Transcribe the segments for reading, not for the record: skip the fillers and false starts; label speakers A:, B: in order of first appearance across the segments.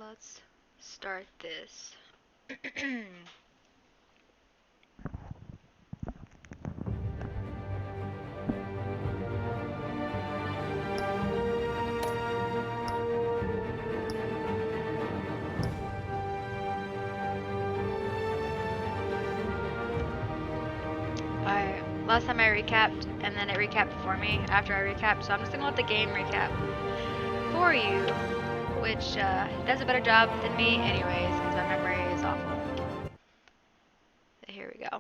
A: let's start this. Alright, last time I recapped, and then it recapped for me after I recapped, so I'm just gonna let the game recap for you, which does a better job than me anyways, because my memory is awful. So here we go.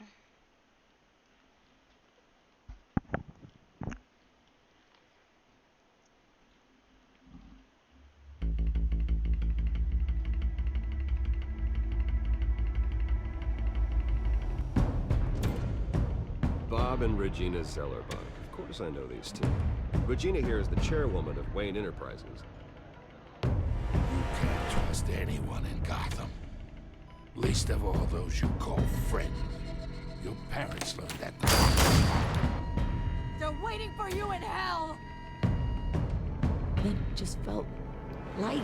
B: Bob and Regina Zellerbach. Of course I know these two. Regina here is the chairwoman of Wayne Enterprises.
C: You can't trust anyone in Gotham. Least of all those you call friends. Your parents learned that.
D: They're waiting for you in hell!
E: It just felt light.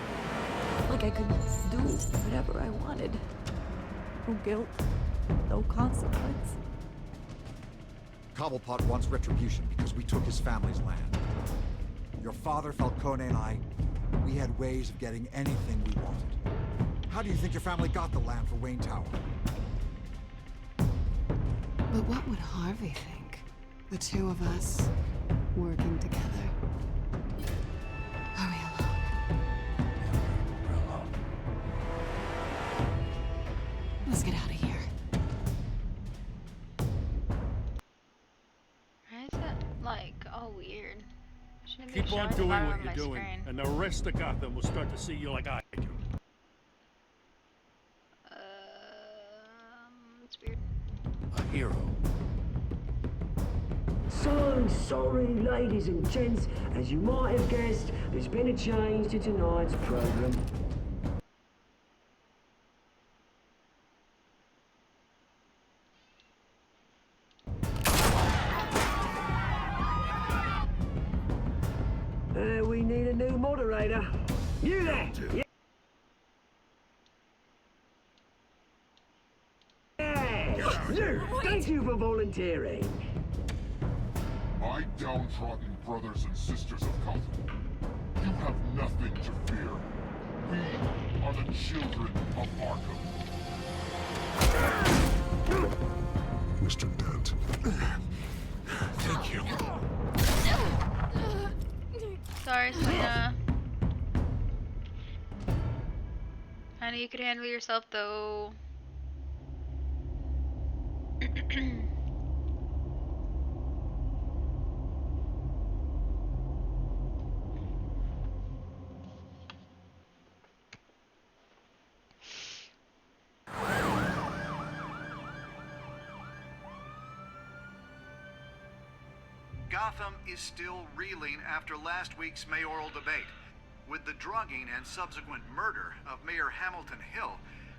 E: Like I could do whatever I wanted. No guilt, no consequence.
F: Cobblepot wants retribution because we took his family's land. Your father, Falcone, and I, we had ways of getting anything we wanted. How do you think your family got the land for Wayne Tower?
G: But what would Harvey think? The two of us working together. Are we alone?
C: We're alone.
G: Let's get out of here.
A: Why is that, like, all weird? Shouldn't be
H: Keep
A: showing
H: on
A: the
H: doing
A: bottom
H: what
A: of
H: you're
A: my
H: doing,
A: screen.
H: and the rest of Gotham will start to see you like I do.
A: It's weird.
C: A hero.
I: So sorry, ladies and gents. As you might have guessed, there's been a change to tonight's program. We need a new moderator. You there? Yeah! You! Thank you for volunteering.
J: My downtrodden brothers and sisters of Gotham, you have nothing to fear. We are the children of Arkham.
C: Mr. Dent. Thank you.
A: Sorry, Selena. I know you could handle yourself, though.
K: Gotham is still reeling after last week's mayoral debate. With the drugging and subsequent murder of Mayor Hamilton Hill,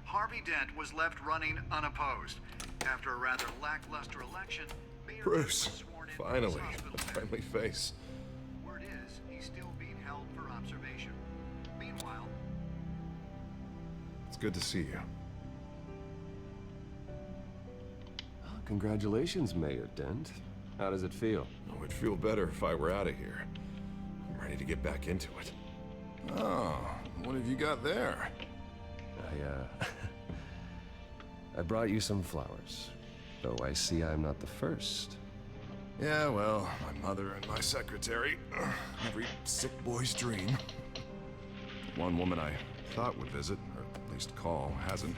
K: Harvey Dent was left running unopposed. After a rather lackluster election, Mayor
J: Bruce,
K: was sworn in
J: finally,
K: to his
J: a
K: hospital
J: friendly
K: bed.
J: face.
K: Word is, he's still being held for observation. Meanwhile,
J: It's good to see you.
B: Congratulations, Mayor Dent. How does it feel?
J: Oh, I'd feel better if I were out of here. I'm ready to get back into it. Oh, what have you got there?
B: I brought you some flowers. Though I see I'm not the first.
J: Yeah, well, my mother and my secretary. Every sick boy's dream. One woman I thought would visit, or at least call, hasn't.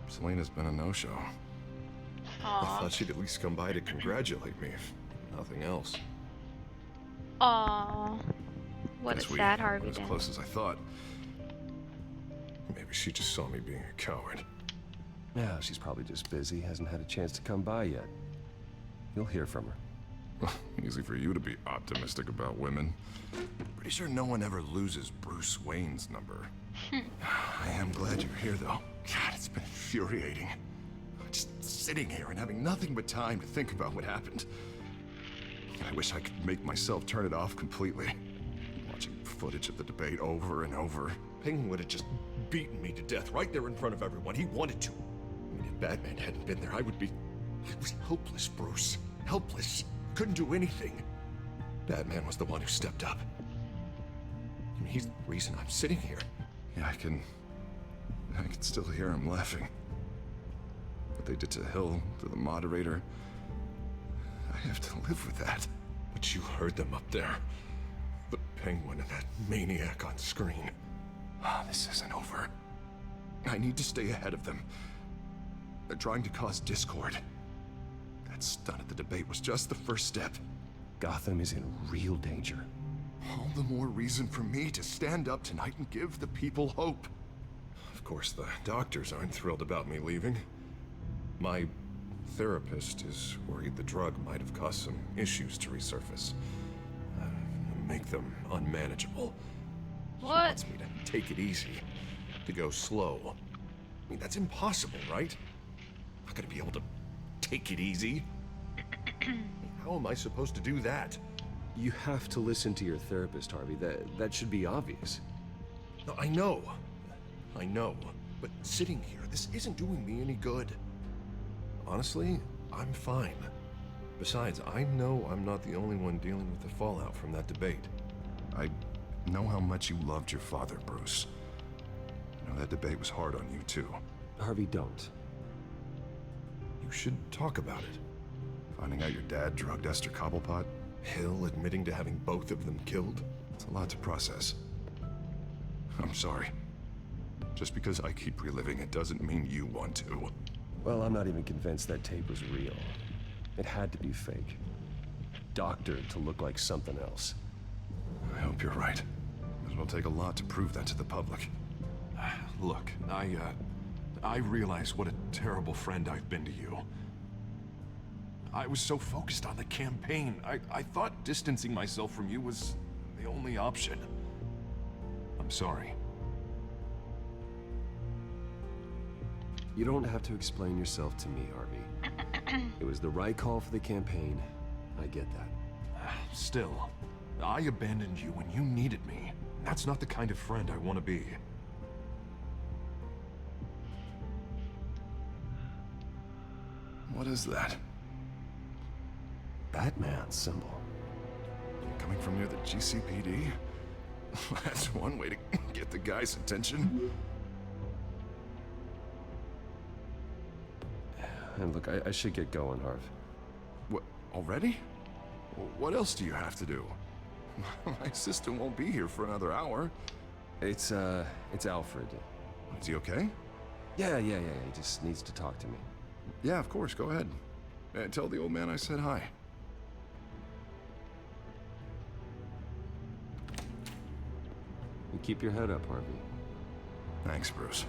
J: Selena's been a no-show. I
A: Aww.
J: thought she'd at least come by to congratulate me, if nothing else.
A: Aww. What
J: Guess
A: a
J: we
A: sad Harvey
J: went as
A: Dent.
J: close as I thought. Maybe she just saw me being a coward.
B: Yeah, she's probably just busy, hasn't had a chance to come by yet. You'll hear from her.
J: Easy for you to be optimistic about women. Pretty sure no one ever loses Bruce Wayne's number. I am glad you're here, though. God, it's been infuriating. Just sitting here and having nothing but time to think about what happened. I wish I could make myself turn it off completely. Watching footage of the debate over and over. Penguin would have just beaten me to death right there in front of everyone. He wanted to. I mean, if Batman hadn't been there, I was helpless, Bruce. Helpless. Couldn't do anything. Batman was the one who stepped up. I mean, he's the reason I'm sitting here. Yeah, I can still hear him laughing. What they did to Hill, to the moderator. I have to live with that. But you heard them up there. The Penguin and that maniac on screen. This isn't over. I need to stay ahead of them. They're trying to cause discord. That stunt at the debate was just the first step.
B: Gotham is in real danger.
J: All the more reason for me to stand up tonight and give the people hope. Of course, the doctors aren't thrilled about me leaving. My therapist is worried the drug might have caused some issues to resurface. Make them unmanageable.
A: What?
J: She wants me to take it easy, to go slow. I mean, that's impossible, right? I'm not gonna be able to take it easy. How am I supposed to do that?
B: You have to listen to your therapist, Harvey. That should be obvious.
J: No, I know. But sitting here, this isn't doing me any good. Honestly, I'm fine. Besides, I know I'm not the only one dealing with the fallout from that debate. I know how much you loved your father, Bruce. I know that debate was hard on you, too.
B: Harvey, don't.
J: You should talk about it. Finding out your dad drugged Esther Cobblepot, Hill admitting to having both of them killed. It's a lot to process. I'm sorry. Just because I keep reliving it doesn't mean you want to.
B: Well, I'm not even convinced that tape was real. It had to be fake. Doctored to look like something else.
J: I hope you're right. It'll take a lot to prove that to the public. Look, I realize what a terrible friend I've been to you. I was so focused on the campaign. I thought distancing myself from you was the only option. I'm sorry.
B: You don't have to explain yourself to me, Harvey. It was the right call for the campaign. I get that.
J: Still, I abandoned you when you needed me. That's not the kind of friend I want to be. What is that?
B: Batman symbol.
J: Coming from near the GCPD? That's one way to get the guy's attention.
B: And look, I should get going, Harv.
J: What, already? What else do you have to do? My assistant won't be here for another hour.
B: It's Alfred.
J: Is he okay?
B: Yeah, he just needs to talk to me.
J: Yeah, of course, go ahead. Tell the old man I said hi.
B: You keep your head up, Harvey.
J: Thanks, Bruce.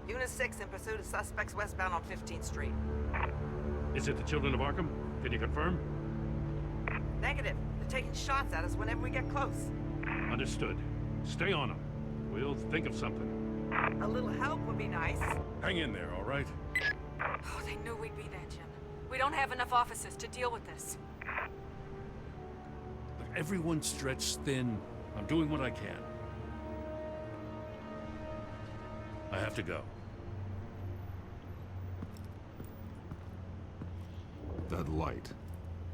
L: Unit 6 in pursuit of suspects westbound on 15th Street.
H: Is it the Children of Arkham? Can you confirm?
L: Negative. They're taking shots at us whenever we get close.
H: Understood. Stay on them. We'll think of something.
L: A little help would be nice.
H: Hang in there, all right?
D: Oh, they knew we'd be there, Jim. We don't have enough officers to deal with this.
H: Look, everyone's stretched thin. I'm doing what I can. I have to go.
J: That light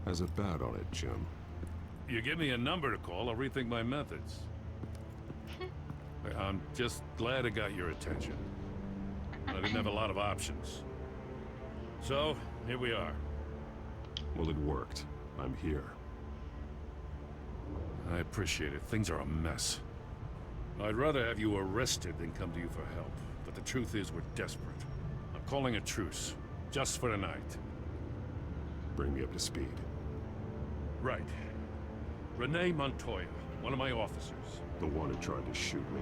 J: has a bat on it, Jim.
H: You give me a number to call, I'll rethink my methods. I'm just glad I got your attention. I didn't have a lot of options. So, here we are.
J: Well, it worked. I'm here.
H: I appreciate it. Things are a mess. I'd rather have you arrested than come to you for help. But the truth is, we're desperate. I'm calling a truce. Just for tonight.
J: Bring me up to speed.
H: Right. Renee Montoya, one of my officers.
J: The one who tried to shoot me.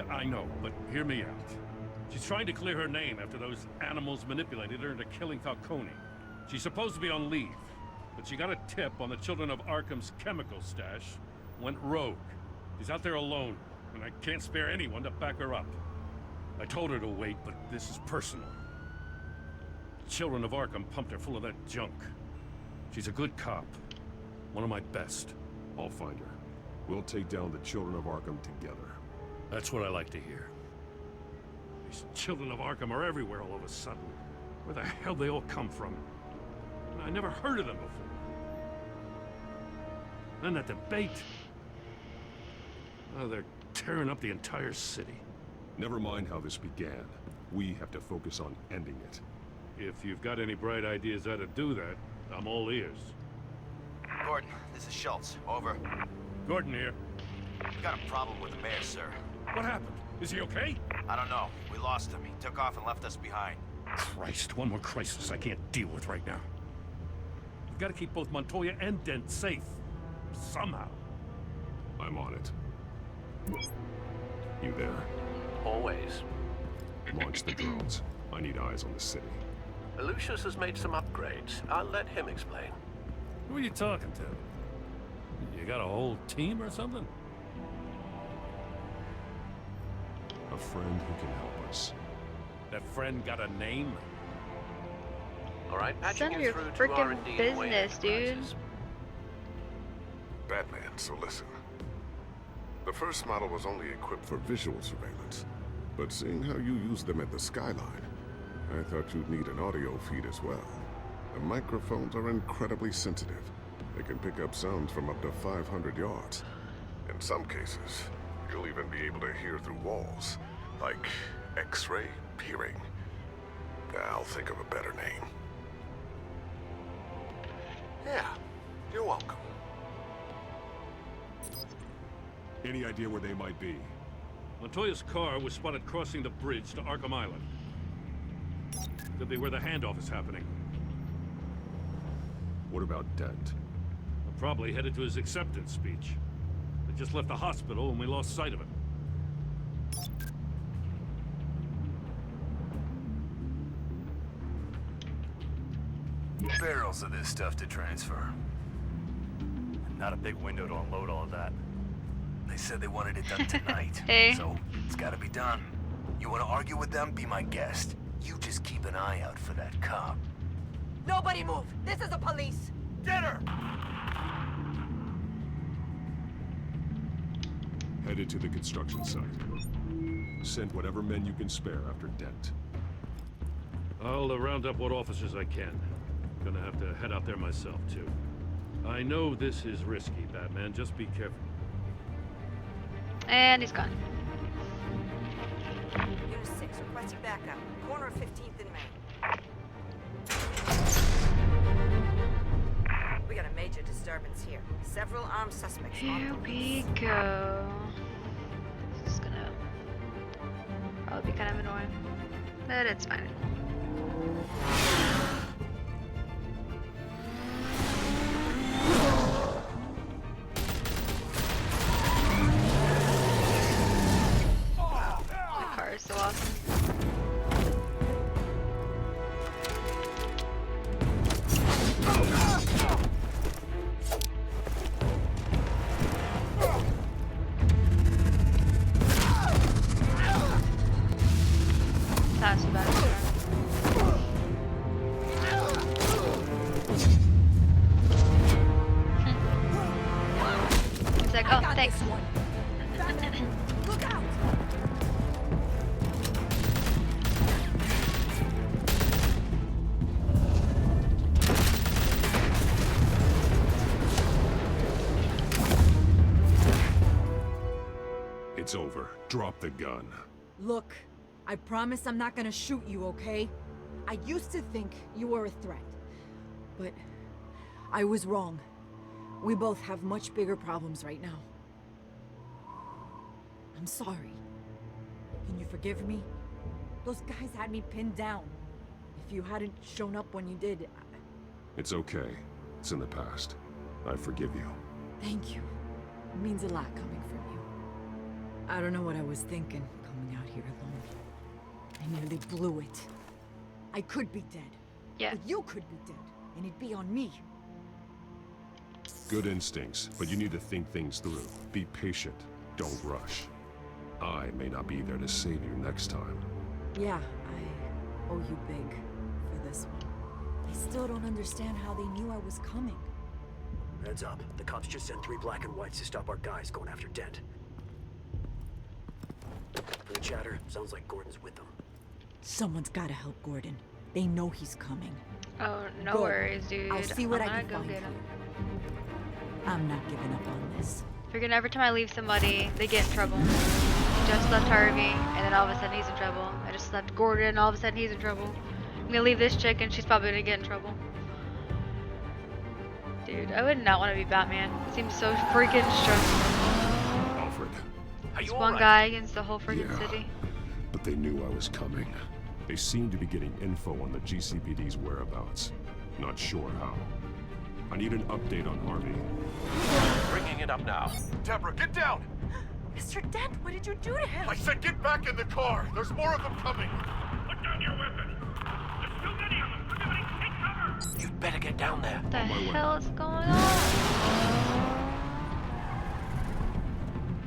H: I know, but hear me out. She's trying to clear her name after those animals manipulated her into killing Falcone. She's supposed to be on leave, but she got a tip on the Children of Arkham's chemical stash, went rogue. She's out there alone, and I can't spare anyone to back her up. I told her to wait, but this is personal. The Children of Arkham pumped her full of that junk. She's a good cop. One of my best.
B: I'll find her. We'll take down the Children of Arkham together.
H: That's what I like to hear. These Children of Arkham are everywhere all of a sudden. Where the hell they all come from? I never heard of them before. Then that debate. Oh, they're tearing up the entire city.
B: Never mind how this began. We have to focus on ending it.
H: If you've got any bright ideas how to do that, I'm all ears.
M: Gordon, this is Schultz. Over.
H: Gordon here.
M: We got a problem with the mayor, sir.
H: What happened? Is he okay?
M: I don't know. We lost him. He took off and left us behind.
H: Christ, one more crisis I can't deal with right now. We've got to keep both Montoya and Dent safe. Somehow.
B: I'm on it. You there?
N: Always.
B: Launch the drones. I need eyes on the city.
N: Lucius has made some upgrades. I'll let him explain.
H: Who are you talking to? You got a whole team or something?
B: A friend who can help us.
H: That friend got a name?
N: All right,
A: None
N: patching
A: of
N: you
A: your
N: through to
A: freaking
N: R&D and Wayne
A: business, dude.
N: Enterprises.
J: Batman, so listen. The first model was only equipped for visual surveillance, but seeing how you use them at the skyline, I thought you'd need an audio feed as well. The microphones are incredibly sensitive. They can pick up sounds from up to 500 yards. In some cases, you'll even be able to hear through walls, like X-ray peering. I'll think of a better name. Yeah, you're welcome.
B: Any idea where they might be?
H: Montoya's car was spotted crossing the bridge to Arkham Island. Could be where the handoff is happening.
B: What about Dent?
H: Probably headed to his acceptance speech. They just left the hospital and we lost sight of it.
M: Barrels of this stuff to transfer. Not a big window to unload all of that. They said they wanted it done tonight.
A: Hey.
M: So it's gotta be done. You wanna argue with them? Be my guest. You just keep an eye out for that cop.
L: Nobody move! This is the police!
M: Get her!
B: Headed to the construction site. Send whatever men you can spare after Dent.
H: I'll round up what officers I can. Gonna have to head out there myself, too. I know this is risky, Batman. Just be careful.
A: And he's gone.
L: Unit 6, requesting backup. Corner of 15th and Main. We got a major disturbance here. Several armed suspects on
A: Here
L: the
A: we
L: loose.
A: go. This is gonna probably be kind of annoying, but it's fine. The car is so awesome. That's about it. He's like, oh, thanks.
L: Look out!
B: It's over. Drop the gun.
E: Look, I promise I'm not gonna shoot you, okay? I used to think you were a threat, but I was wrong. We both have much bigger problems right now. I'm sorry. Can you forgive me? Those guys had me pinned down. If you hadn't shown up when you did,
B: It's okay. It's in the past. I forgive you.
E: thank you. It means a lot coming from you. I don't know what I was thinking, coming out here alone. I nearly blew it. I could be dead.
A: Yeah.
E: But you could be dead, and it'd be on me.
B: Good instincts, but you need to think things through. Be patient. Don't rush. I may not be there to save you next time.
E: Yeah, I owe you big for this one. I still don't understand how they knew I was coming.
O: Heads up. The cops just sent 3 black and whites to stop our guys going after Dent. From the chatter, sounds like Gordon's with them.
E: Someone's gotta help Gordon. They know he's coming.
A: Oh, no
E: Good.
A: worries, dude.
E: I'll see what
A: I'm
E: I
A: gonna
E: can
A: go
E: find
A: get him.
E: I'm not giving up on this.
A: Freaking every time I leave somebody, they get in trouble. Just left Harvey, and then all of a sudden he's in trouble. I just left Gordon, and all of a sudden he's in trouble. I'm gonna leave this chick, and she's probably gonna get in trouble. Dude, I would not want to be Batman. It seems so freaking stressful.
B: Alfred.
O: Are you
A: Just one guy against the whole freaking city.
B: But they knew I was coming. They seemed to be getting info on the GCPD's whereabouts. Not sure how. I need an update on Harvey.
N: Bringing it up now.
J: Deborah, get down!
L: Mr. Dent, what did you do to him?
J: I said get back in the car! There's more of them coming!
H: Put down your weapon. There's too many of them. Everybody take cover.
N: You'd better get down there.
A: What the hell is going on?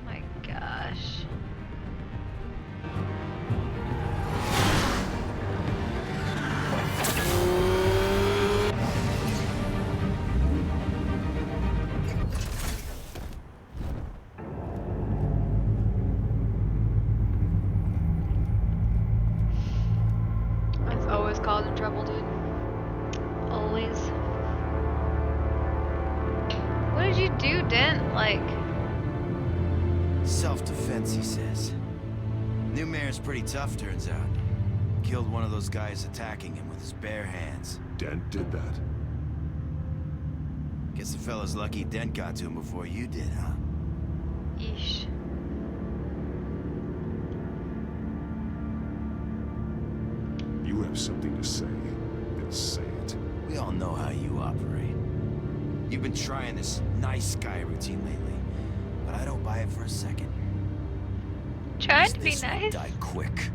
A: My gosh. It's always causing trouble, dude. Always. What did you do, Dent? Like,
P: Self-defense, he says. New mayor's pretty tough, turns out. Killed one of those guys attacking him with his bare hands.
B: Dent did that.
P: Guess the fella's lucky Dent got to him before you did, huh?
A: yeesh.
B: You have something to say, then say it.
P: We all know how you operate. You've been trying this nice guy routine lately, but I don't buy it for a second.
A: Trying to be
P: This will
A: nice.
P: die quick.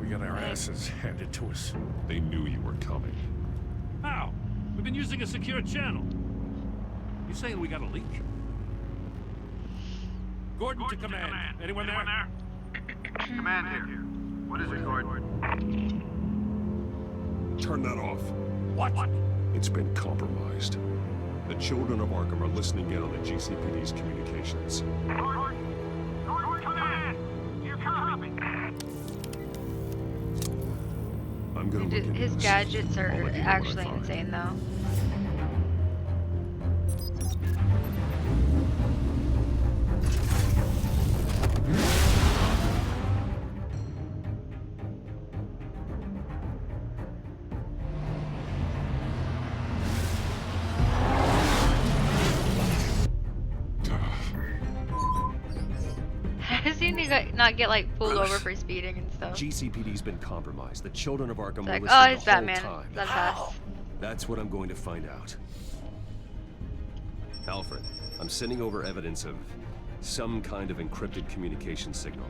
H: We got our asses handed to us.
B: They knew you were coming.
H: How? We've been using a secure channel. You saying we got a leak? Gordon to command. Anyone there?
K: Command here. What is it, Gordon?
B: Turn that off.
H: What?
B: It's been compromised. The children of Arkham are listening in on the GCPD's communications. I'm gonna look into
A: His
B: this.
A: gadgets
B: I'll
A: are
B: let you know what I
A: actually
B: find.
A: insane, though. How does he not get like pulled over for speeding and stuff?
B: GCPD's been compromised. The children of Arkham
A: It's
B: were
A: like,
B: listening
A: oh,
B: the
A: he's
B: whole
A: Batman.
B: time.
A: That's fast.
B: That's what I'm going to find out. Alfred, I'm sending over evidence of some kind of encrypted communication signal.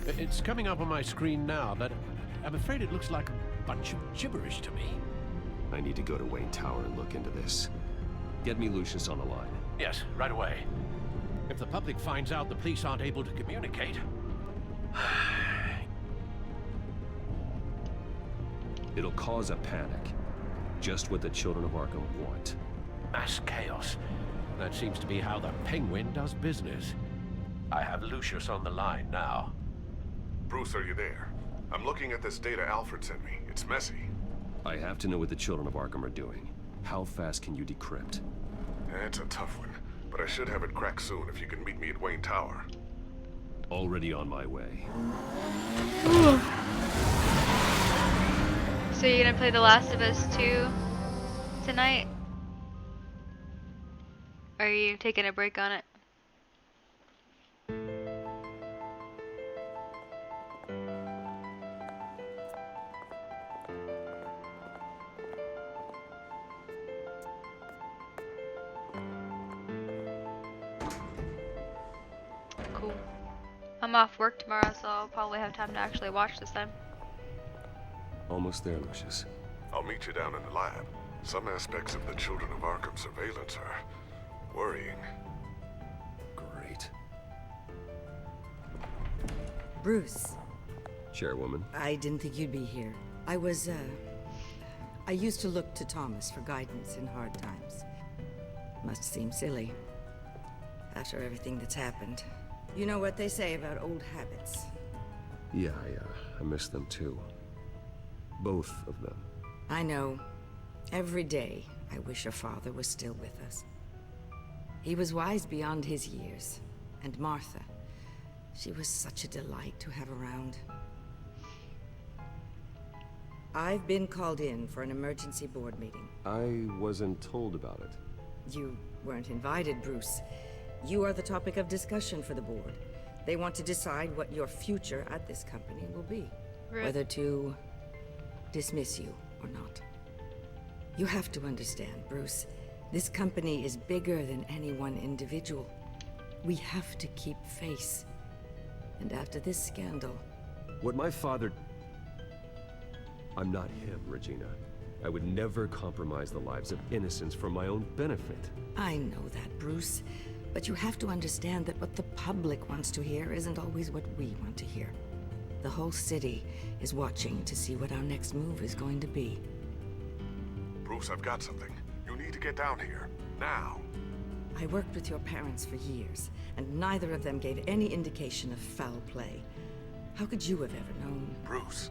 N: It's coming up on my screen now, but I'm afraid it looks like a bunch of gibberish to me.
B: I need to go to Wayne Tower and look into this. Get me Lucius on the line.
N: Yes, right away. If the public finds out the police aren't able to communicate...
B: It'll cause a panic. Just what the children of Arkham want.
N: Mass chaos. That seems to be how the Penguin does business. I have Lucius on the line now.
J: Bruce, are you there? I'm looking at this data Alfred sent me. It's messy.
B: I have to know what the children of Arkham are doing. How fast can you decrypt?
J: It's a tough one, but I should have it cracked soon if you can meet me at Wayne Tower.
B: Already on my way.
A: So you're gonna play The Last of Us 2 tonight? Or are you taking a break on it? Cool. I'm off work tomorrow, so I'll probably have time to actually watch this time.
B: Almost there, Lucius.
J: I'll meet you down in the lab. Some aspects of the Children of Arkham surveillance are worrying.
B: Great.
Q: Bruce.
B: Chairwoman.
Q: I didn't think you'd be here. I used to look to Thomas for guidance in hard times. Must seem silly. After everything that's happened. You know what they say about old habits.
B: Yeah, I miss them too. Both of them.
Q: I know. Every day, I wish your father was still with us. He was wise beyond his years. And Martha, she was such a delight to have around. I've been called in for an emergency board meeting.
B: I wasn't told about it.
Q: You weren't invited, Bruce. You are the topic of discussion for the board. They want to decide what your future at this company will be.
A: Right.
Q: Whether to dismiss you or not. You have to understand, Bruce. This company is bigger than any one individual. We have to keep face. And after this scandal...
B: What my father... I'm not him, Regina. I would never compromise the lives of innocents for my own benefit.
Q: I know that, Bruce. But you have to understand that what the public wants to hear isn't always what we want to hear. The whole city is watching to see what our next move is going to be.
J: Bruce, I've got something. You need to get down here. Now.
Q: I worked with your parents for years, and neither of them gave any indication of foul play. How could you have ever known?
J: Bruce.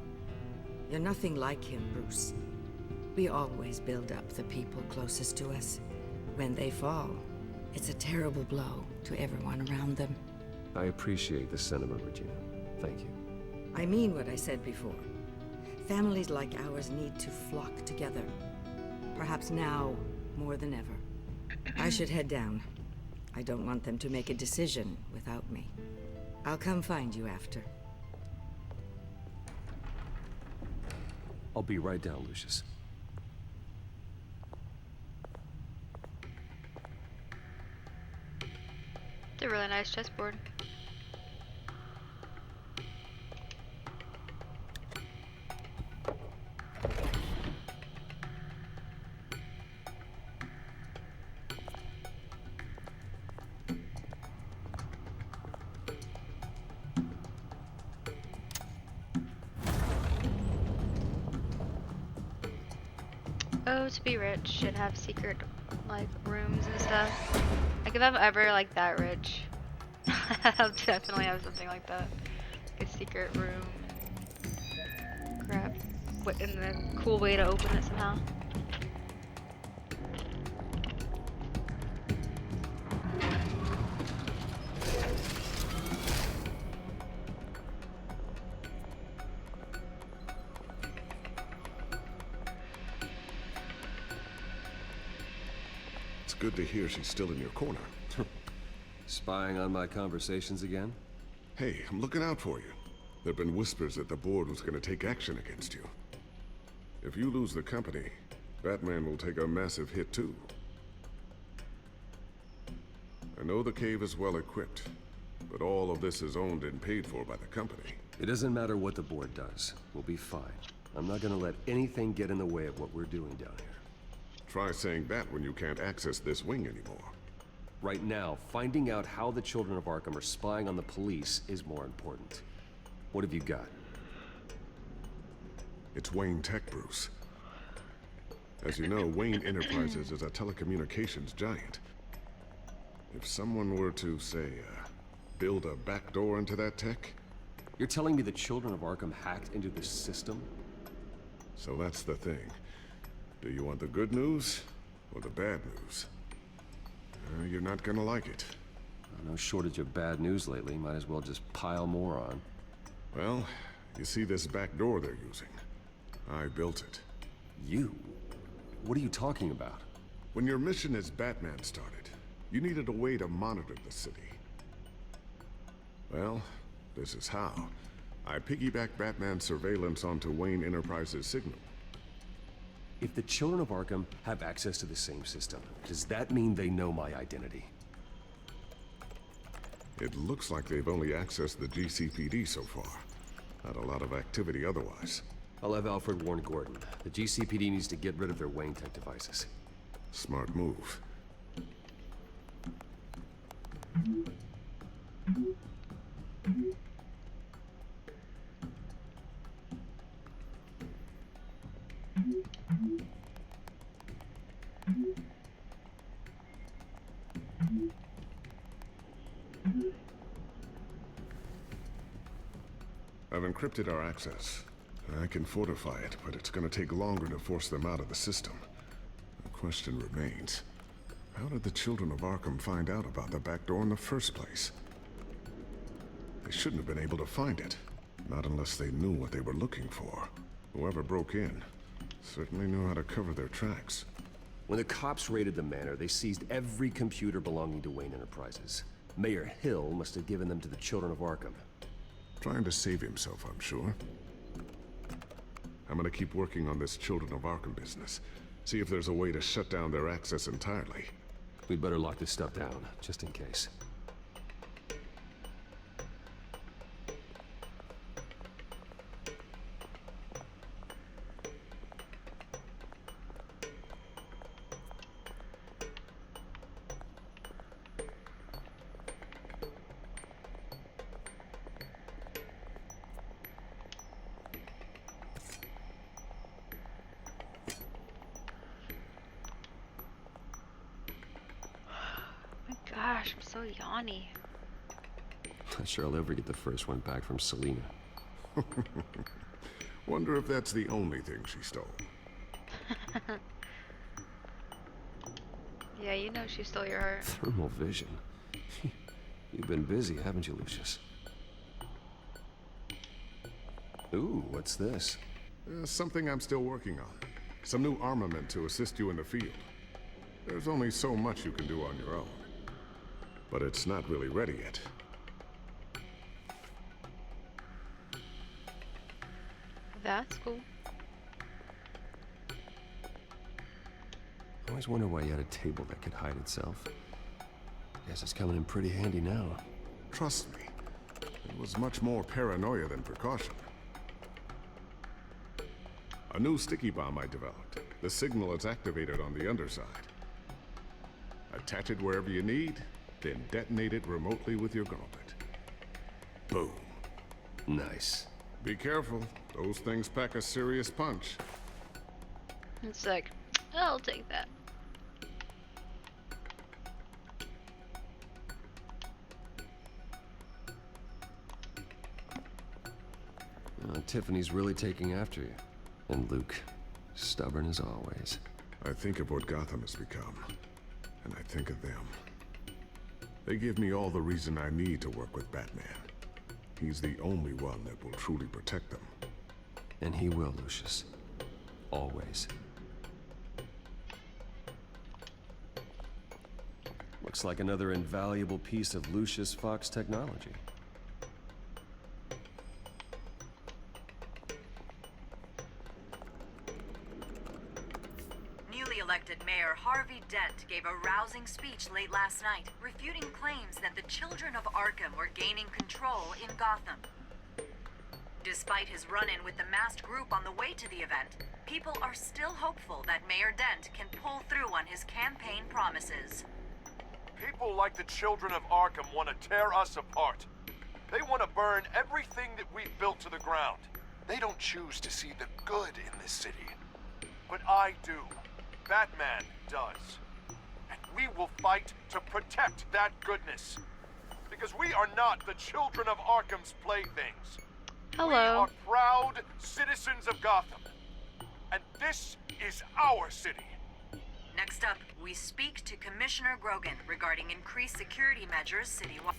Q: You're nothing like him, Bruce. We always build up the people closest to us. When they fall, it's a terrible blow to everyone around them.
B: I appreciate the sentiment, Regina. Thank you.
Q: I mean what I said before. Families like ours need to flock together. Perhaps now, more than ever. I should head down. I don't want them to make a decision without me. I'll come find you after.
B: I'll be right down, Lucius.
A: It's a really nice chessboard. Oh, to be rich and have secret, like, rooms and stuff. Like, if I'm ever, like, that rich, I'll definitely have something like that. Like a secret room. Crap. And a cool way to open it somehow.
J: It's good to hear she's still in your corner.
B: Spying on my conversations again?
J: Hey, I'm looking out for you. There've been whispers that the board was going to take action against you. If you lose the company, Batman will take a massive hit too. I know the cave is well equipped, but all of this is owned and paid for by the company.
B: It doesn't matter what the board does. We'll be fine. I'm not gonna let anything get in the way of what we're doing down here.
J: Try saying that when you can't access this wing anymore.
B: Right now, finding out how the Children of Arkham are spying on the police is more important. What have you got?
J: It's Wayne Tech, Bruce. As you know, Wayne Enterprises is a telecommunications giant. If someone were to, say, build a backdoor into that tech...
B: You're telling me the Children of Arkham hacked into this system?
J: So that's the thing. Do you want the good news or the bad news? You're not gonna like it.
B: No shortage of bad news lately. Might as well just pile more on.
J: Well, you see this back door they're using? I built it.
B: You? What are you talking about?
J: When your mission as Batman started, you needed a way to monitor the city. Well, this is how. I piggybacked Batman's surveillance onto Wayne Enterprises' signal.
B: If the Children of Arkham have access to the same system, does that mean they know my identity?
J: It looks like they've only accessed the GCPD so far. Not a lot of activity otherwise.
B: I'll have Alfred warn Gordon. The GCPD needs to get rid of their Wayne tech devices.
J: Smart move. I've encrypted our access. I can fortify it, but it's gonna take longer to force them out of the system. The question remains, how did the children of Arkham find out about the back door in the first place? They shouldn't have been able to find it. Not unless they knew what they were looking for. Whoever broke in certainly knew how to cover their tracks.
B: When the cops raided the manor, they seized every computer belonging to Wayne Enterprises. Mayor Hill must have given them to the children of Arkham.
J: Trying to save himself, I'm sure. I'm gonna keep working on this Children of Arkham business. See if there's a way to shut down their access entirely.
B: We'd better lock this stuff down, just in case.
A: Gosh, I'm so yawny.
B: Not sure I'll ever get the first one back from Selena.
J: Wonder if that's the only thing she stole.
A: Yeah, you know she stole your heart.
B: Thermal vision. You've been busy, haven't you, Lucius? Ooh, what's this?
J: Something I'm still working on. Some new armament to assist you in the field. There's only so much you can do on your own. But it's not really ready yet.
A: That's cool.
B: I always wonder why you had a table that could hide itself. Guess it's coming in pretty handy now.
J: Trust me, it was much more paranoia than precaution. A new sticky bomb I developed. The signal is activated on the underside. Attach it wherever you need, then detonate it remotely with your gauntlet. Boom.
B: Nice.
J: Be careful. Those things pack a serious punch.
A: It's like, I'll take that.
B: Tiffany's really taking after you. And Luke, stubborn as always.
J: I think of what Gotham has become, and I think of them. They give me all the reason I need to work with Batman. He's the only one that will truly protect them.
B: And he will, Lucius. Always. Looks like another invaluable piece of Lucius Fox technology.
R: Newly elected Mayor Harvey Dent gave a rousing speech late last night, refuting claims that the children of Arkham were gaining control in Gotham. Despite his run-in with the masked group on the way to the event, people are still hopeful that Mayor Dent can pull through on his campaign promises.
S: People like the children of Arkham want to tear us apart. They want to burn everything that we've built to the ground. They don't choose to see the good in this city. But I do. Batman does. And we will fight to protect that goodness. Because we are not the children of Arkham's playthings.
A: Hello.
S: We are proud citizens of Gotham. And this is our city.
R: Next up, we speak to Commissioner Grogan regarding increased security measures citywide.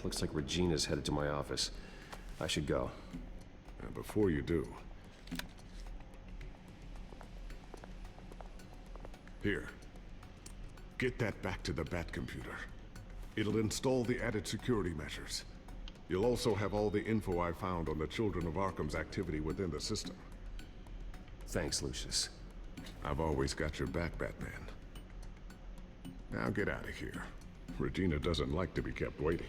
B: Looks like Regina's headed to my office. I should go.
J: And before you do... Here. Get that back to the Bat computer. It'll install the added security measures. You'll also have all the info I found on the Children of Arkham's activity within the system.
B: Thanks, Lucius.
J: I've always got your back, Batman. Now get out of here. Regina doesn't like to be kept waiting.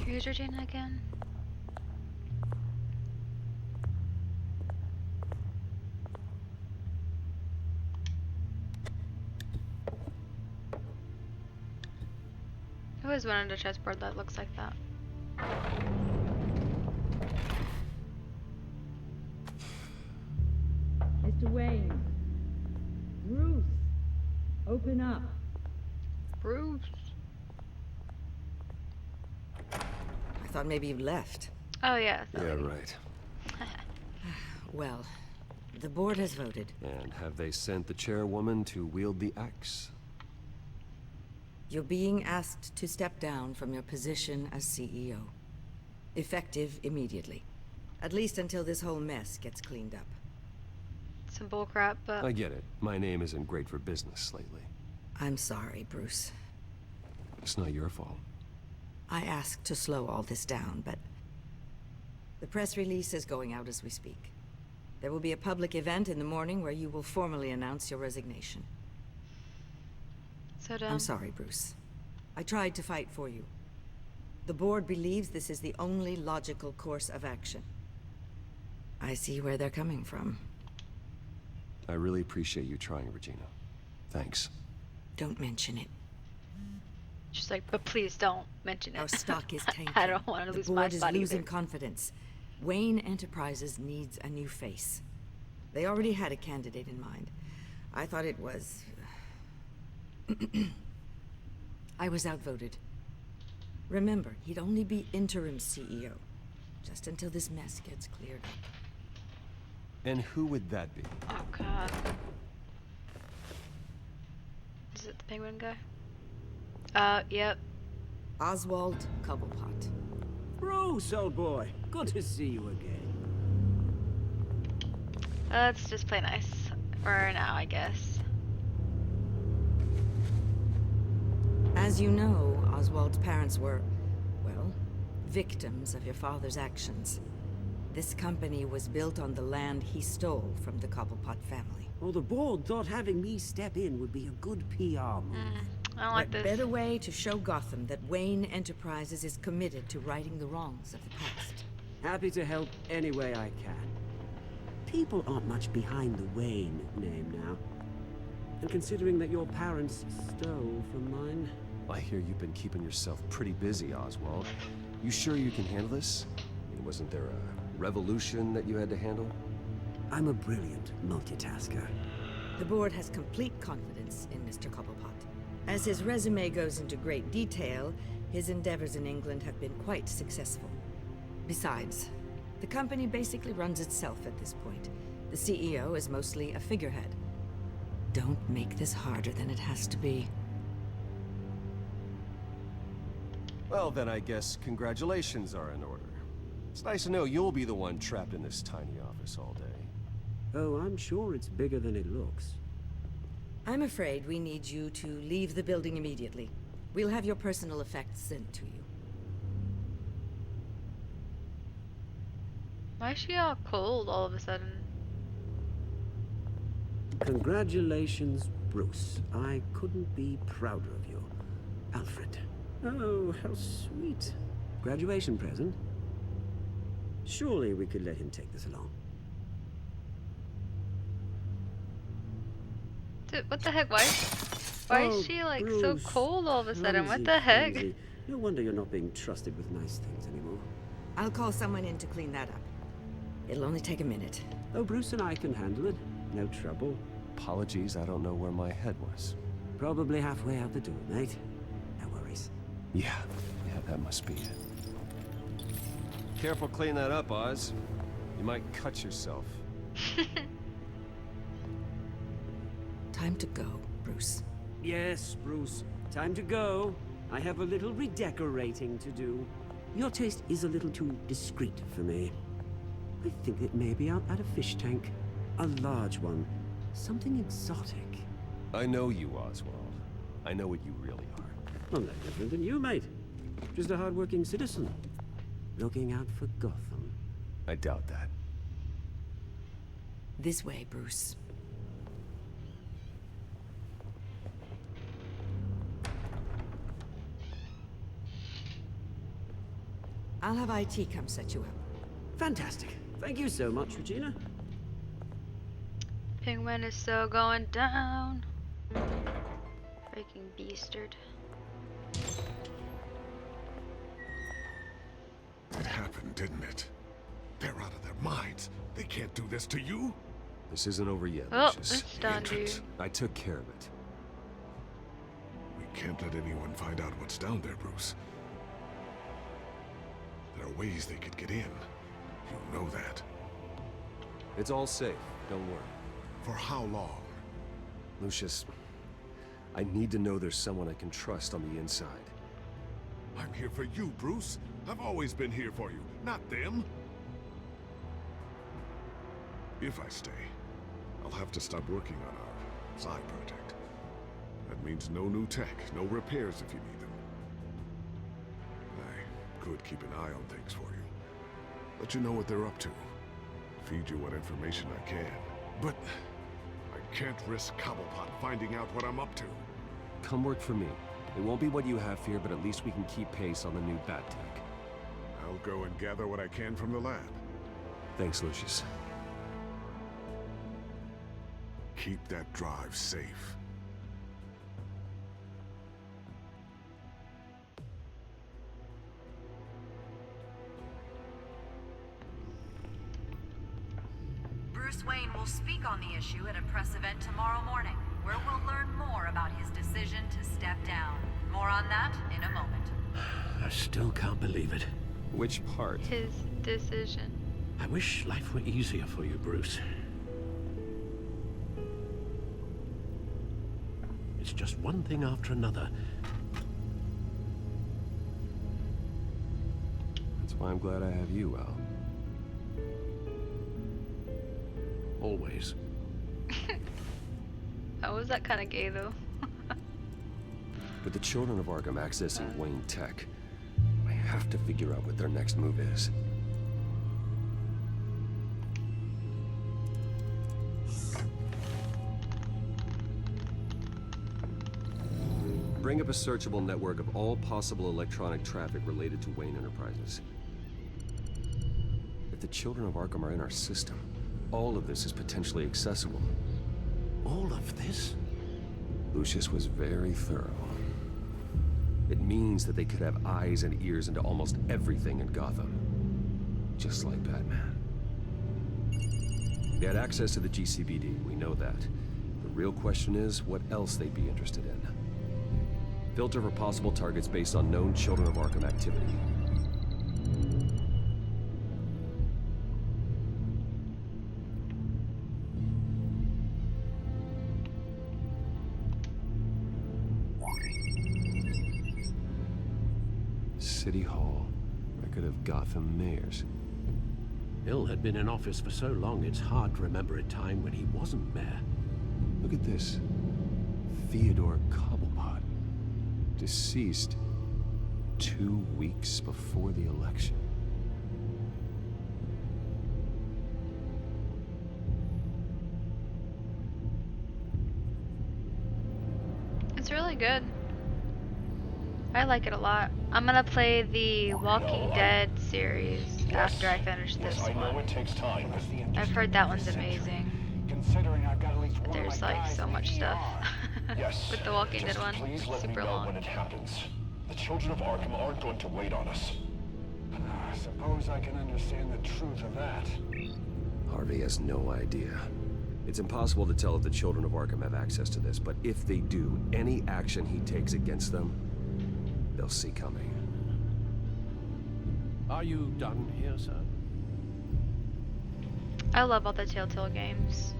A: Here's Regina again. I always wanted a chessboard that looks like that.
Q: Mr. Wayne. Bruce. Open up.
A: Bruce.
Q: I thought maybe you left.
A: Oh yeah.
B: Yeah, right.
Q: Well, the board has voted.
B: And have they sent the chairwoman to wield the axe?
Q: You're being asked to step down from your position as CEO. Effective immediately. At least until this whole mess gets cleaned up.
A: Some bullcrap, but...
B: I get it. My name isn't great for business lately.
Q: I'm sorry, Bruce.
B: It's not your fault.
Q: I asked to slow all this down, but... the press release is going out as we speak. There will be a public event in the morning where you will formally announce your resignation.
A: So dumb.
Q: I'm sorry, Bruce. I tried to fight for you. The board believes this is the only logical course of action. I see where they're coming from.
B: I really appreciate you trying, Regina. Thanks.
Q: Don't mention it.
A: She's like, but please don't mention it.
Q: Our stock is tanking.
A: I don't want to lose my
Q: spot. The
A: spot
Q: board is losing
A: either.
Q: confidence. Wayne Enterprises needs a new face. They already had a candidate in mind. I thought it was... I was outvoted. Remember, he'd only be interim CEO. Just until this mess gets cleared up.
B: And who would that be?
A: Oh god. Is it the penguin guy? Yep.
Q: Oswald Cobblepot.
I: Bruce, old boy. Good to see you again.
A: Let's just play nice. For now, I guess.
Q: As you know, Oswald's parents were, well, victims of your father's actions. This company was built on the land he stole from the Cobblepot family.
I: Well, the board thought having me step in would be a good PR move.
A: I don't like
Q: What
A: this.
Q: better way to show Gotham that Wayne Enterprises is committed to righting the wrongs of the past?
I: Happy to help any way I can. People aren't much behind the Wayne name now. And considering that your parents stole from mine...
B: I hear you've been keeping yourself pretty busy, Oswald. You sure you can handle this? I mean, wasn't there a revolution that you had to handle?
I: I'm a brilliant multitasker.
Q: The board has complete confidence in Mr. Cobblepot. As his resume goes into great detail, his endeavors in England have been quite successful. Besides, the company basically runs itself at this point. The CEO is mostly a figurehead. Don't make this harder than it has to be.
B: Well, then I guess congratulations are in order. It's nice to know you'll be the one trapped in this tiny office all day.
I: Oh, I'm sure it's bigger than it looks.
Q: I'm afraid we need you to leave the building immediately. We'll have your personal effects sent to you.
A: Why is she all cold all of a sudden?
I: Congratulations, Bruce. I couldn't be prouder of you. Alfred. Oh, how sweet. Graduation present? Surely we could let him take this along.
A: Dude, what the heck? Why is she like so
I: Bruce.
A: cold all of a sudden? What
I: Clumsy,
A: the heck?
I: clumsy. No wonder you're not being trusted with nice things anymore.
Q: I'll call someone in to clean that up. It'll only take a minute.
I: Oh, Bruce and I can handle it. No trouble.
B: Apologies, I don't know where my head was.
I: Probably halfway out the door, mate. No worries.
B: Yeah, that must be it. Careful cleaning that up, Oz. You might cut yourself.
Q: Time to go, Bruce.
I: Yes, Bruce. Time to go. I have a little redecorating to do. Your taste is a little too discreet for me. I think that maybe I'll add a fish tank. A large one. Something exotic.
B: I know you, Oswald. I know what you really are.
I: I'm no different than you, mate. Just a hard-working citizen. Looking out for Gotham.
B: I doubt that.
Q: This way, Bruce. I'll have IT come set you up.
I: Fantastic. Thank you so much, Regina.
A: Penguin is so going down. Freaking beastard.
C: It happened, didn't it? They're out of their minds. They can't do this to you.
B: This isn't over yet,
A: Oh,
B: Lucius.
A: it's done, dude.
B: I took care of it.
C: We can't let anyone find out what's down there, Bruce. There are ways they could get in. You know that.
B: It's all safe. Don't worry.
C: For how long?
B: Lucius, I need to know there's someone I can trust on the inside.
C: I'm here for you, Bruce. I've always been here for you, not them. If I stay, I'll have to stop working on our side project. That means no new tech, no repairs if you need them. I could keep an eye on things for you. Let you know what they're up to. Feed you what information I can. But I can't risk Cobblepot finding out what I'm up to.
B: Come work for me. It won't be what you have here, but at least we can keep pace on the new bat tech.
C: I'll go and gather what I can from the lab.
B: Thanks, Lucius.
C: Keep that drive safe.
R: Bruce Wayne will speak on the issue at a press event tomorrow morning, where we'll learn more about his decision to step down. More on that in a moment.
N: I still can't believe it.
B: Which part?
A: His decision.
N: I wish life were easier for you, Bruce. It's just one thing after another.
B: That's why I'm glad I have you, Al.
N: Always.
A: How was that kind of gay, though?
B: With the children of Arkham accessing Wayne Tech, I have to figure out what their next move is. Bring up a searchable network of all possible electronic traffic related to Wayne Enterprises. If the children of Arkham are in our system, all of this is potentially accessible.
N: All of this?
B: Lucius was very thorough. It means that they could have eyes and ears into almost everything in Gotham. Just like Batman. They had access to the GCPD, we know that. The real question is, what else they'd be interested in. Filter for possible targets based on known Children of Arkham activity. City Hall. Record of Gotham mayors.
N: Hill had been in office for so long, it's hard to remember a time when he wasn't mayor.
B: Look at this. Theodore Cobblepot. Deceased 2 weeks before the election.
A: It's really good. I like it a lot. I'm gonna play the Walking Dead series after I finish this
T: I know
A: one.
T: it takes time.
A: I've heard that one's amazing.
T: Considering I've got at least
A: But there's like so much stuff
T: Yes.
A: with the Walking Dead
T: Just
A: one.
T: please let me
A: Super
T: know
A: long.
T: when it happens. The children of Arkham aren't going to wait on us. I suppose I can understand the truth of that.
B: Harvey has no idea. It's impossible to tell if the children of Arkham have access to this, but if they do, any action he takes against them, they'll see coming.
N: Are you done here, sir?
A: I love all the TellTale games.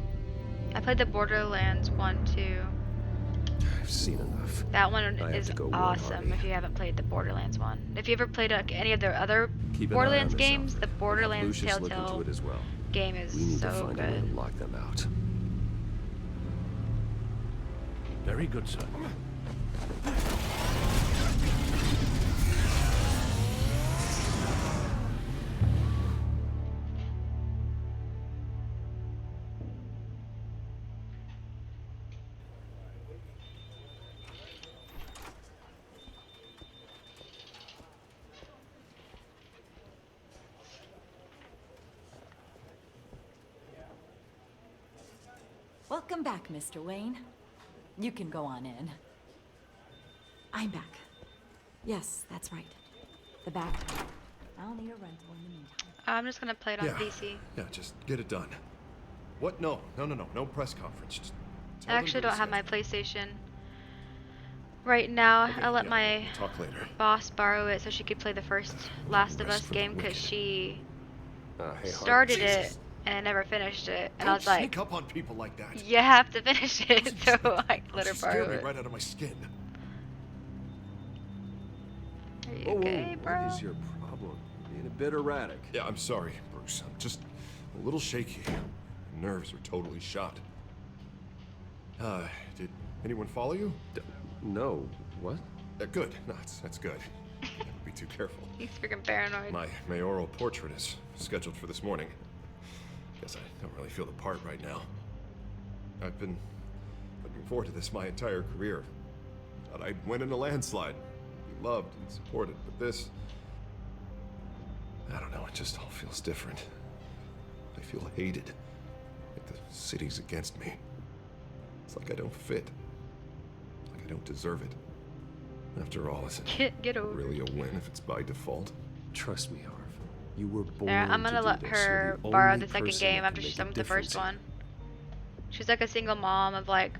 A: I played the Borderlands 1, 2.
B: I've seen enough.
A: That one
B: I have
A: is
B: to go warn
A: awesome
B: Harvey.
A: if you haven't played the Borderlands one. If you ever played any of the other
B: Keep an eye
A: Borderlands
B: on this
A: games,
B: outfit.
A: the Borderlands
B: Lucius look into
A: TellTale
B: it as well.
A: game is
B: We need to
A: so
B: find a way
A: good.
B: to lock them out.
N: Very good, sir.
U: Welcome back, Mr. Wayne. You can go on in. I'm back. Yes, that's right. The back. I'll need a rental in the meantime.
A: I'm just gonna play it on PC.
J: Yeah, just get it done. What? No press conference. Just
A: I actually don't have my PlayStation right now.
J: Okay,
A: I let
J: yeah,
A: my
J: we'll talk later.
A: boss borrow it so she could play the first Last of Us game because she
B: Hey,
A: started
J: Jesus.
A: it and never finished it. And
J: Don't
A: I was like,
J: sneak up on people like that.
A: you have to finish it. So I let her
J: She
A: borrow
J: scared me
A: it.
J: right out of my skin.
A: Are you
B: Whoa,
A: okay, bro?
B: What is your problem? Being a bit erratic.
J: Yeah, I'm sorry, Bruce. I'm just a little shaky. My nerves are totally shot. Did anyone follow you?
B: No. What?
J: Good. No, that's good. Never be too careful.
A: He's freaking paranoid.
J: My mayoral portrait is scheduled for this morning. Guess I don't really feel the part right now. I've been looking forward to this my entire career. Thought I'd win in a landslide. Be loved and supported, but this... I don't know, it just all feels different. I feel hated. Like the city's against me. It's like I don't fit. Like I don't deserve it. After all, is it
A: Get over
J: really a win if it's by default?
B: Trust me, Harv. You were born
A: There, I'm gonna
B: to
A: let
B: do this.
A: her
B: You're the
A: borrow
B: only
A: the second
B: person
A: game
B: that
A: after
B: can
A: she's
B: make a
A: done with the first
B: difference.
A: one. She's like a single mom of like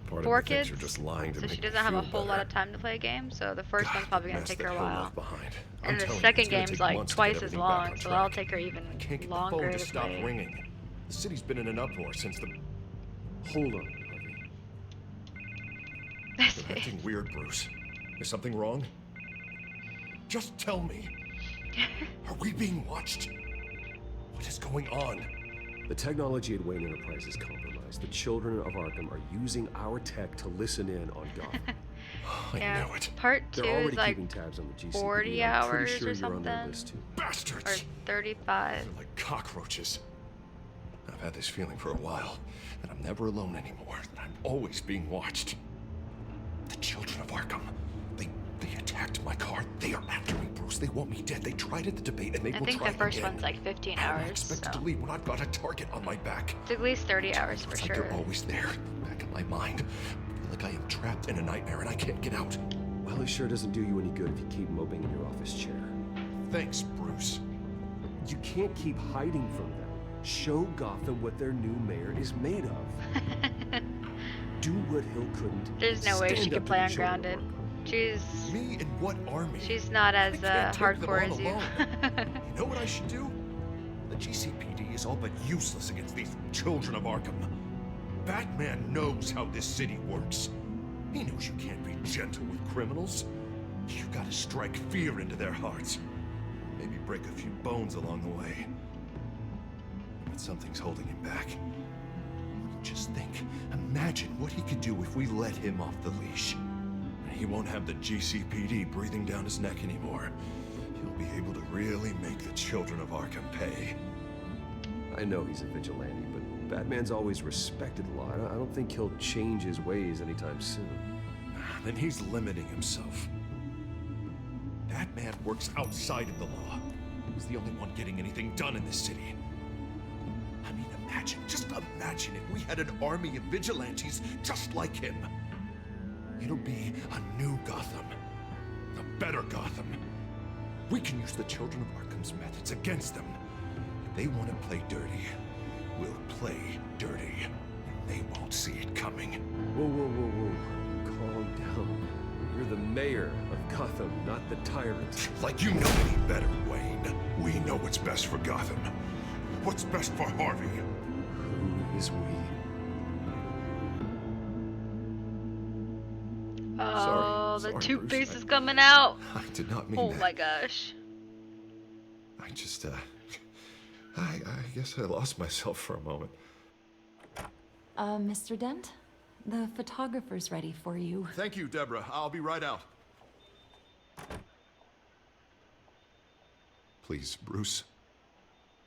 J: Part
A: four
J: of me thinks
A: kids,
J: you're just lying to
A: so
J: make
A: she
J: me
A: doesn't have a
J: feel
A: whole lot
J: better.
A: of time to play a game. So the first one's probably gonna
J: mess
A: take
J: that
A: her a
J: he'll
A: while,
J: left behind. I'm
A: and the
J: telling you,
A: second
J: it's gonna
A: game's
J: take
A: like
J: months to get
A: twice as
J: everything back
A: long,
J: on
A: so that'll
J: track.
A: take her even
J: I can't get the
A: longer
J: phone to
A: to
J: stop
A: play.
J: ringing. The city's been in an uproar since the...
B: Hold on, Harvey.
J: You're acting weird, Bruce. Is something wrong? Just tell me. Are we being watched? What is going on?
B: The technology at Wayne Enterprise is compromised. The children of Arkham are using our tech to listen in on Gotham.
A: Yeah, part 2
B: They're already
A: is like
B: keeping tabs on the GCPD,
A: 40
B: and I'm
A: hours
B: pretty sure
A: or
B: you're on their
A: something.
B: list too.
J: Bastards!
A: Or 35.
J: They're like cockroaches. I've had this feeling for a while, that I'm never alone anymore, that I'm always being watched. The children of Arkham, they attacked my car. They are after me, Bruce. They want me dead. They tried at the debate, and they
A: I
J: will
A: think
J: try
A: the first
J: again.
A: one's like 15
J: How am I
A: hours.
J: expected
A: So.
J: to leave when I've got a target on my back?
A: It's at least 30 hours for
J: It's like
A: sure.
J: they're always there, back in my mind. I feel like I am trapped in a nightmare and I can't get out.
B: Well, it sure doesn't do you any good if you keep moping in your office chair.
J: Thanks, Bruce.
B: You can't keep hiding from them. Show Gotham what their new mayor is made of. Do what Hill couldn't.
A: There's no way she
B: Stand
A: could
B: up to
A: play
B: the
A: on
B: children of
A: Grounded.
B: Arkham.
J: Me in what army?
A: She's not as
J: can't take them
A: hardcore
J: all
A: as you.
J: alone. You know what I should do? The GCPD is all but useless against these children of Arkham. Batman knows how this city works. He knows you can't be gentle with criminals. You gotta strike fear into their hearts. Maybe break a few bones along the way. But something's holding him back. Just think, imagine what he could do if we let him off the leash. He won't have the GCPD breathing down his neck anymore. He'll be able to really make the children of Arkham pay.
B: I know he's a vigilante, but Batman's always respected law. I don't think he'll change his ways anytime soon.
J: Then he's limiting himself. Batman works outside of the law. He's the only one getting anything done in this city. I mean, just imagine if we had an army of vigilantes just like him. It'll be a new Gotham. A better Gotham. We can use the children of Arkham's methods against them. If they want to play dirty, we'll play dirty. They won't see it coming.
B: Whoa, whoa, whoa, whoa. Calm down. You're the mayor of Gotham, not the tyrant.
J: Like you know any better, Wayne. We know what's best for Gotham. What's best for Harvey?
B: Who is we?
A: Oh,
J: Sorry,
A: the
J: Bruce.
A: Two-Face is coming out.
J: I did not mean
A: Oh
J: that.
A: my gosh.
J: I just, I guess I lost myself for a moment.
U: Mr. Dent? The photographer's ready for you.
J: Thank you, Deborah. I'll be right out. Please, Bruce,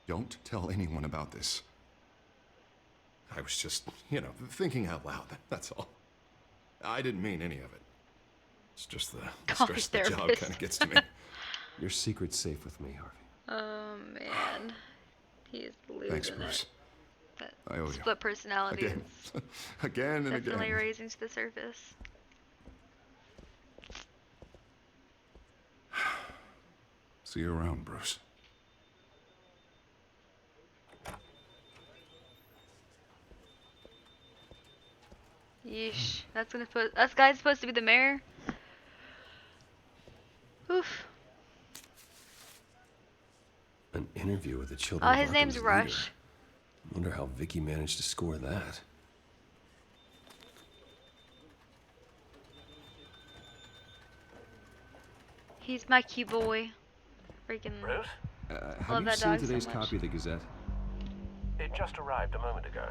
J: don't tell anyone about this. I was just, thinking out loud. That's all. I didn't mean any of it. It's just the stress of the job
A: therapist.
J: kind of gets to me.
B: Your secret's safe with me, Harvey.
A: Oh man, he's losing
J: Thanks,
A: it.
J: Bruce.
A: That
J: I owe you.
A: split personality
J: Again.
A: is
J: Again and
A: definitely
J: again.
A: raising to the surface.
J: See you around, Bruce.
A: Yeesh, that guy's supposed to be the mayor. Oof.
B: An interview with the children.
A: Oh,
B: of
A: his name's
B: Arkham's
A: Rush.
B: leader. Wonder how Vicky managed to score that.
A: He's my cute boy. Freaking
M: Bruce?
B: Have
A: love
B: you
A: that
B: seen
A: dog so
B: today's
A: much.
B: copy of the Gazette?
N: It just arrived a moment ago.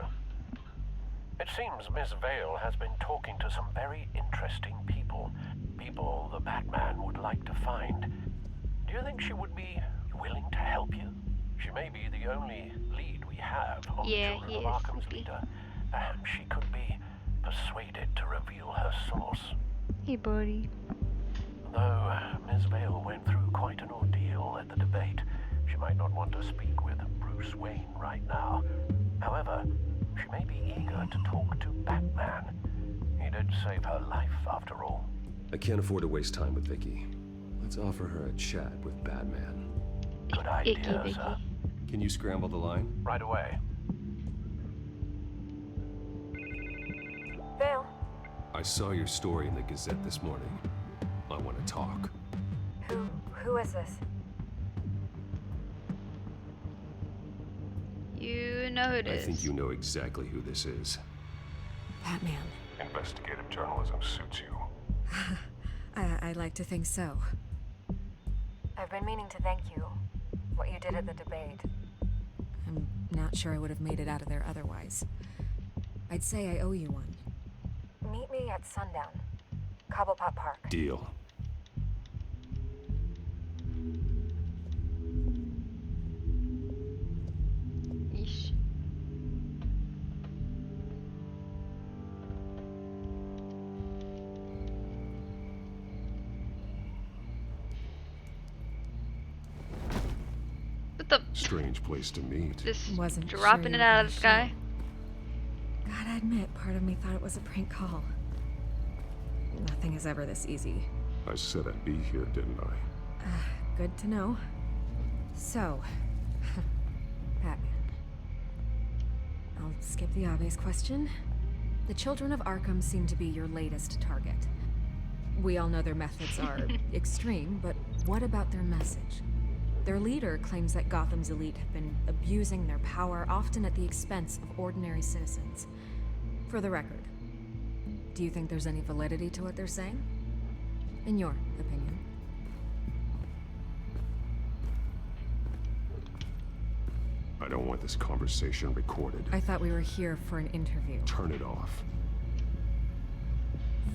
N: It seems Miss Vale has been talking to some very interesting people. People the Batman would like to find. Do you think she would be willing to help you? She may be the only lead we have on
A: Yeah,
N: the children
A: he
N: of
A: is,
N: Arkham's
A: isn't he?
N: leader. Perhaps she could be persuaded to reveal her source.
A: Hey, buddy.
N: Though Miss Vale went through quite an ordeal at the debate, she might not want to speak with Bruce Wayne right now. However, she may be eager to talk to Batman. He did save her life, after all.
B: I can't afford to waste time with Vicky. Let's offer her a chat with Batman.
N: Good idea, sir.
B: Can you scramble the line?
N: Right away.
D: Vale,
B: I saw your story in the Gazette this morning. I want to talk.
D: who is this?
A: You know who it
B: I
A: is.
B: think you know exactly who this is.
E: Batman.
J: Investigative journalism suits you.
E: I like to think so.
F: I've been meaning to thank you. What you did at the debate.
E: I'm not sure I would have made it out of there otherwise. I'd say I owe you one.
F: Meet me at sundown. Cobblepot Park.
B: Deal.
A: Yeesh. What the?
J: Strange place to meet.
A: Just
E: Wasn't
A: dropping
E: sure
A: it
E: you were
A: out
E: gonna
A: of the sky.
E: Gotta admit, part of me thought it was a prank call. Nothing is ever this easy.
J: I said I'd be here, didn't I?
E: Good to know. So, Batman. I'll skip the obvious question. The children of Arkham seem to be your latest target. We all know their methods are extreme, but what about their message? Their leader claims that Gotham's elite have been abusing their power, often at the expense of ordinary citizens. For the record, do you think there's any validity to what they're saying? In your opinion?
J: I don't want this conversation recorded.
E: I thought we were here for an interview.
J: Turn it off.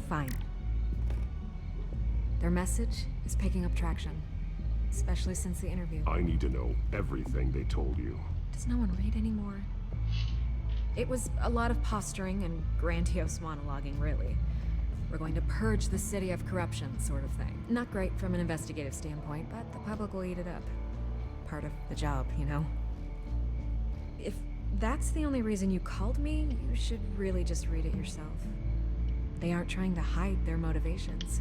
E: Fine. Their message is picking up traction, especially since the interview.
J: I need to know everything they told you.
E: Does no one read anymore? It was a lot of posturing and grandiose monologuing, really. We're going to purge the city of corruption, sort of thing. Not great from an investigative standpoint, but the public will eat it up. Part of the job, you know? If that's the only reason you called me, you should really just read it yourself. They aren't trying to hide their motivations.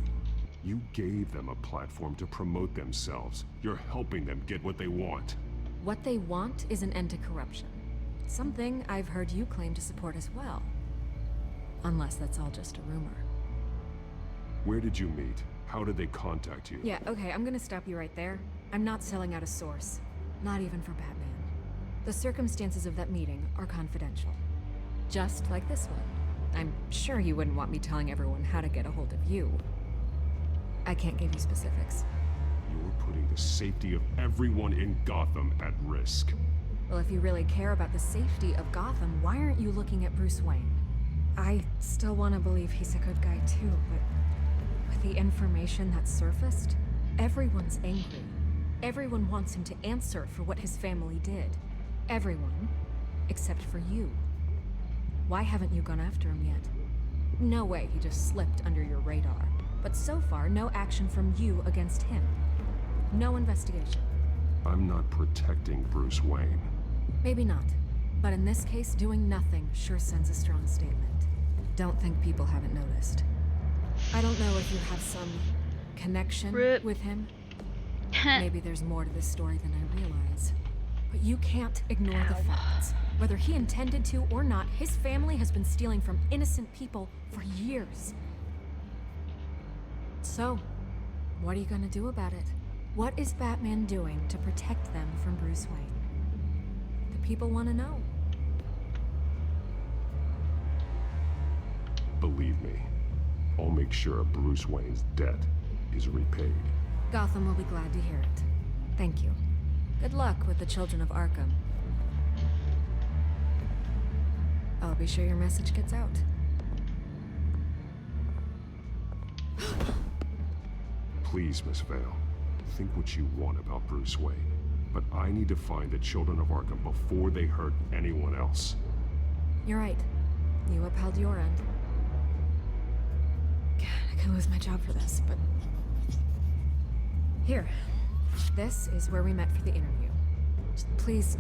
J: You gave them a platform to promote themselves. You're helping them get what they want.
E: What they want is an end to corruption.
G: Something I've heard you claim to support as well. Unless that's all just a rumor.
B: Where did you meet? How did they contact you?
G: Yeah, okay, I'm gonna stop you right there. I'm not selling out a source. Not even for Batman. The circumstances of that meeting are confidential. Just like this one. I'm sure you wouldn't want me telling everyone how to get a hold of you. I can't give you specifics.
B: You're putting the safety of everyone in Gotham at risk.
G: Well, if you really care about the safety of Gotham, why aren't you looking at Bruce Wayne? I still want to believe he's a good guy too, but with the information that surfaced, everyone's angry. Everyone wants him to answer for what his family did. Everyone, except for you. Why haven't you gone after him yet? No way he just slipped under your radar. But so far, no action from you against him. No investigation.
B: I'm not protecting Bruce Wayne.
G: Maybe not. But in this case, doing nothing sure sends a strong statement. Don't think people haven't noticed. I don't know if you have some connection with him. Maybe there's more to this story than I realize. But you can't ignore the facts. Whether he intended to or not, his family has been stealing from innocent people for years. So, what are you gonna do about it? What is Batman doing to protect them from Bruce Wayne? The people want to know.
B: Believe me, I'll make sure Bruce Wayne's debt is repaid.
G: Gotham will be glad to hear it. Thank you. Good luck with the children of Arkham. I'll be sure your message gets out.
B: Please, Miss Vale, think what you want about Bruce Wayne. But I need to find the children of Arkham before they hurt anyone else.
G: You're right. You upheld your end. God, I could lose my job for this, but... Here. This is where we met for the interview. Just please,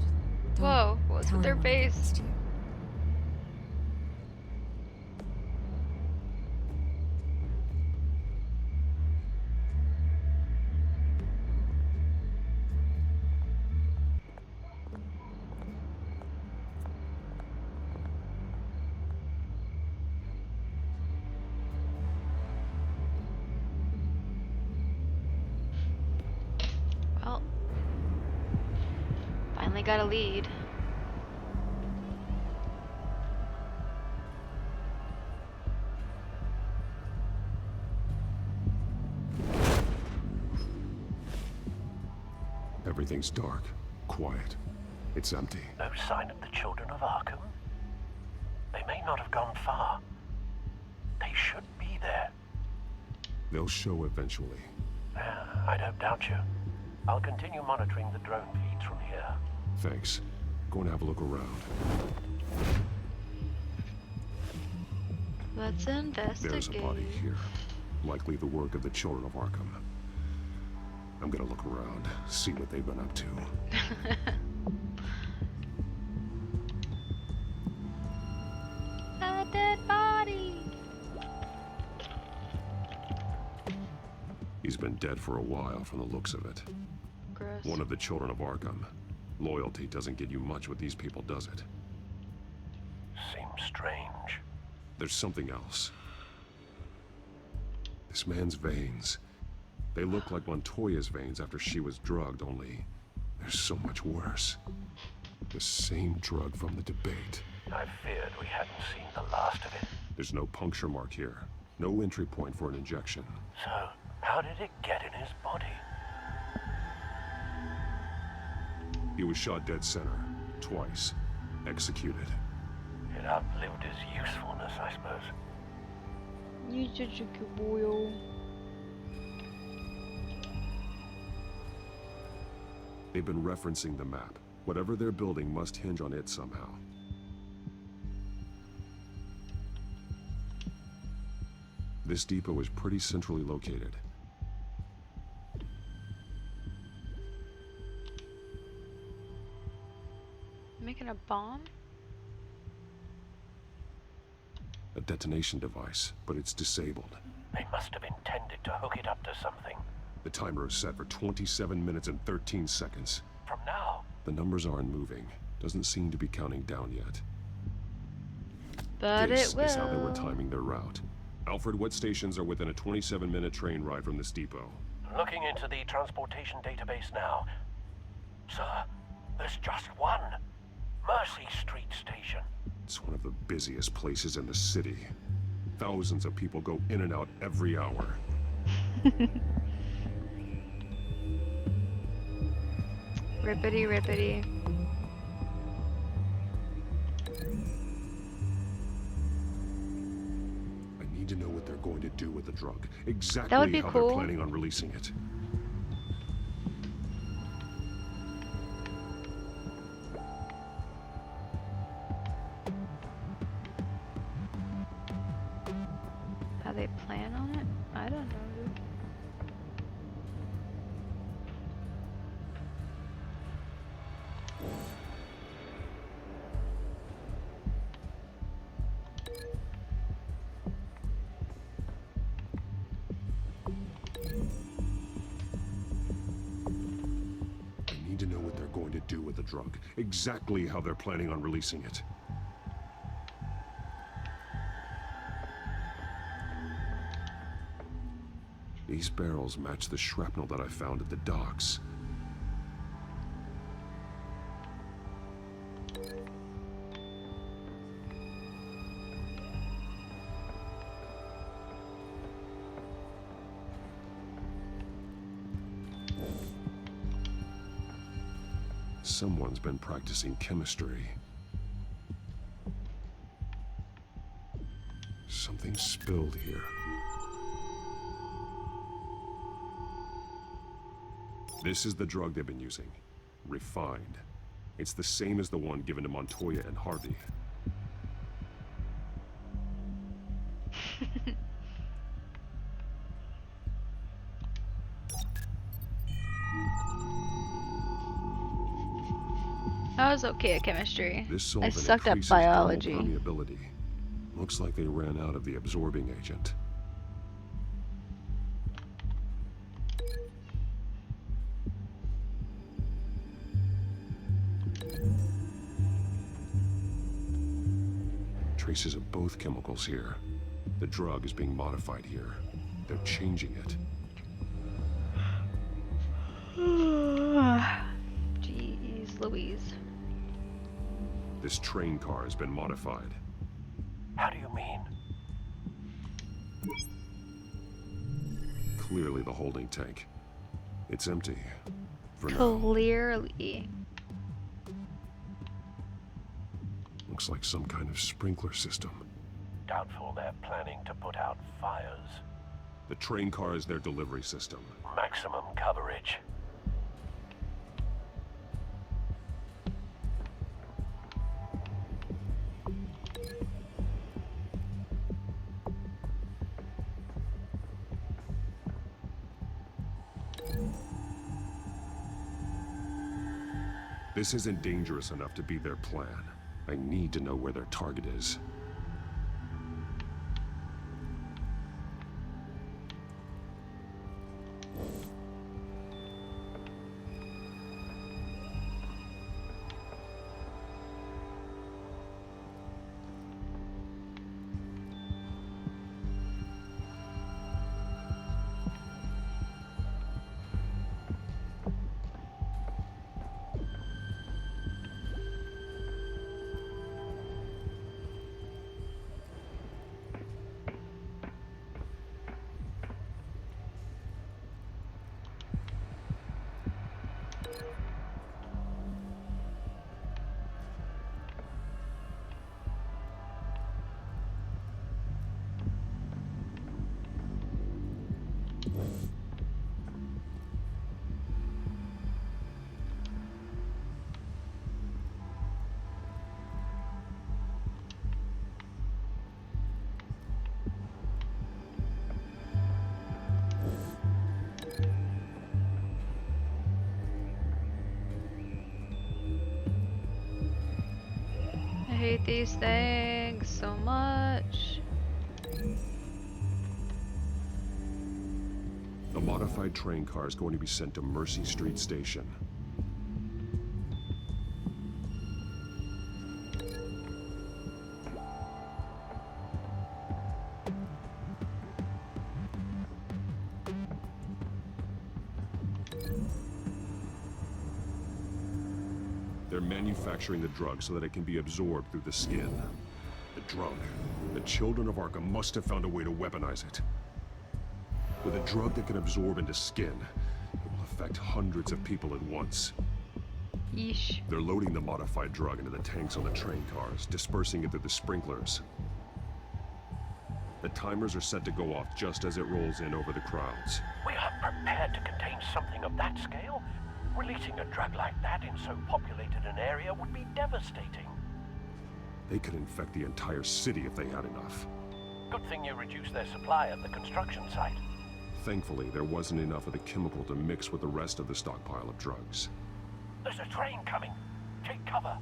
G: don't
A: Whoa, what's
G: tell
A: with their
G: anyone I did
A: face?
G: this to you.
A: Well, finally got a lead.
B: Everything's dark, quiet. It's empty.
N: No sign of the children of Arkham? They may not have gone far. They should be there.
B: They'll show eventually.
N: I don't doubt you. I'll continue monitoring the drone feeds from here.
B: Thanks. Go and have a look around.
A: Let's investigate.
B: There's a body here. Likely the work of the children of Arkham. I'm gonna look around, see what they've been up to.
A: A dead body.
B: He's been dead for a while from the looks of it.
A: Gross.
B: One of the children of Arkham. Loyalty doesn't get you much with these people, does it?
N: Seems strange.
B: There's something else. This man's veins. They look like Montoya's veins after she was drugged, only they're so much worse. The same drug from the debate.
N: I feared we hadn't seen the last of it.
B: There's no puncture mark here. No entry point for an injection.
N: So, how did it get in his body?
B: He was shot dead center. Twice. Executed.
N: It outlived his usefulness, I suppose.
A: You're such a good boy.
B: They've been referencing the map. Whatever they're building must hinge on it somehow. This depot is pretty centrally located.
A: Making a bomb?
B: A detonation device, but it's disabled.
N: They must have intended to hook it up to something.
B: The timer is set for 27 minutes and 13 seconds.
N: From now?
B: The numbers aren't moving. Doesn't seem to be counting down yet.
A: But
B: this
A: it will.
B: is how they were timing their route. Alfred, what stations are within a 27-minute train ride from this depot?
N: Looking into the transportation database now. Sir, there's just one. Mercy Street Station.
B: It's one of the busiest places in the city. Thousands of people go in and out every hour.
A: Rippity, rippity.
B: I need to know what they're going to do with the drug. Exactly
A: That would be
B: how
A: cool.
B: they're planning on releasing it.
A: How they plan on it? I don't know, dude.
B: I need to know what they're going to do with the drug. Exactly how they're planning on releasing it. These barrels match the shrapnel that I found at the docks. Someone's been practicing chemistry. Something spilled here. This is the drug they've been using. Refined. It's the same as the one given to Montoya and Harvey.
A: I was okay at chemistry.
B: This
A: I
B: solvent
A: sucked at
B: increases thermal
A: biology.
B: permeability. Looks like they ran out of the absorbing agent. Traces of both chemicals here. The drug is being modified here. They're changing it.
A: Jeez Louise.
B: This train car has been modified.
N: How do you mean?
B: Clearly the holding tank. It's empty. For now.
A: Clearly.
B: Looks like some kind of sprinkler system.
N: Doubtful they're planning to put out fires.
B: The train car is their delivery system.
N: Maximum coverage.
B: This isn't dangerous enough to be their plan. I need to know where their target is.
A: I hate these things so much.
B: The modified train car is going to be sent to Mercy Street Station.
C: They're manufacturing the drug so that it can be absorbed through the skin. The drug. The children of Arkham must have found a way to weaponize it. With a drug that can absorb into skin, it will affect hundreds of people at once.
A: Yeesh.
C: They're loading the modified drug into the tanks on the train cars, dispersing it through the sprinklers. The timers are set to go off just as it rolls in over the crowds.
N: We aren't prepared to contain something of that scale. Releasing a drug like that in so populated an area would be devastating.
C: They could infect the entire city if they had enough.
N: Good thing you reduced their supply at the construction site.
C: Thankfully, there wasn't enough of the chemical to mix with the rest of the stockpile of drugs.
N: There's a train coming. Take cover.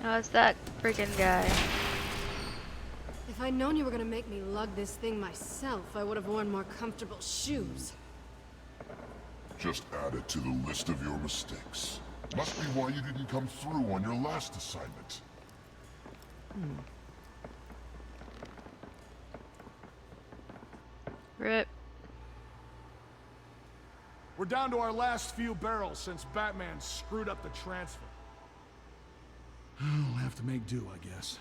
A: Oh, it's that freaking guy.
O: If I'd known you were gonna make me lug this thing myself, I would have worn more comfortable shoes.
T: Just add it to the list of your mistakes. Must be why you didn't come through on your last assignment.
A: Rip.
V: We're down to our last few barrels since Batman screwed up the transfer. We'll have to make do, I guess.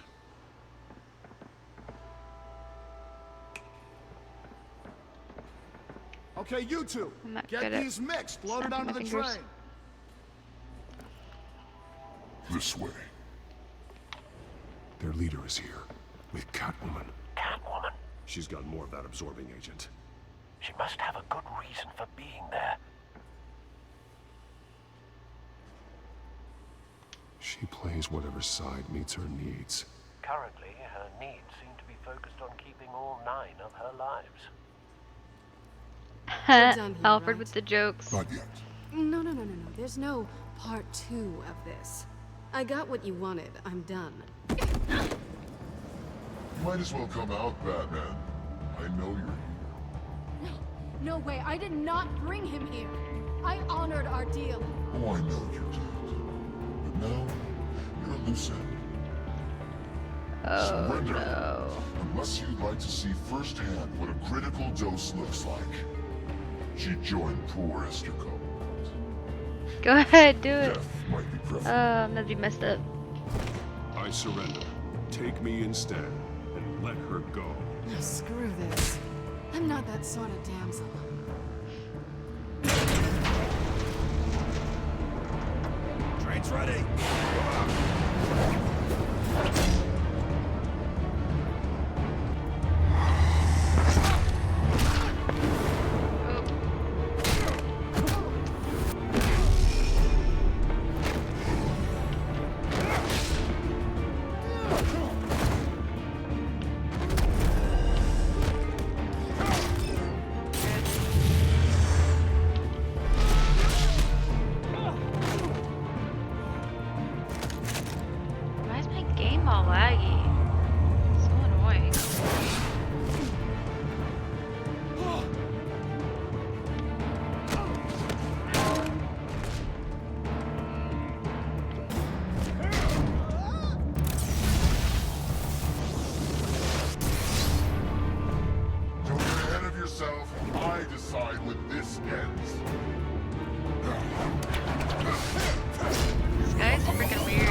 V: Okay, you two, get these mixed, loaded onto the train.
C: This way. Their leader is here, with Catwoman.
N: Catwoman?
C: She's got more of that absorbing agent.
N: She must have a good reason for being there.
C: She plays whatever side meets her needs.
N: Currently, her needs seem to be focused on keeping all 9 of her lives.
A: Alfred with the jokes.
C: Not yet.
O: No. There's no part 2 of this. I got what you wanted. I'm done.
T: Might as well come out, Batman. I know you're here.
O: No way. I did not bring him here. I honored our deal.
T: Oh, I know you did. But now, you're a loose end. Surrender.
A: No.
T: Unless you'd like to see firsthand what a critical dose looks like. She joined poor Esther Combs.
A: Go ahead, do it.
T: Death might be preferable.
A: That'd be messed up.
C: I surrender. Take me instead, and let her go.
O: Oh, screw this. I'm not that sort of damsel.
P: Train's ready.
A: Why is my game all laggy? So annoying.
T: Don't get ahead of yourself. I decide when this ends.
A: This guy's freaking weird.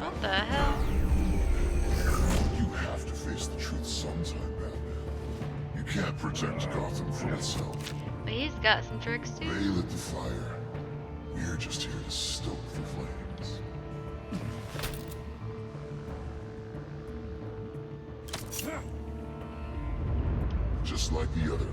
A: What the hell?
T: You have to face the truth sometime, Batman. You can't protect Gotham from itself.
A: But he's got some tricks too.
T: They lit the fire. We're just here to stoke the flames. Just like the other.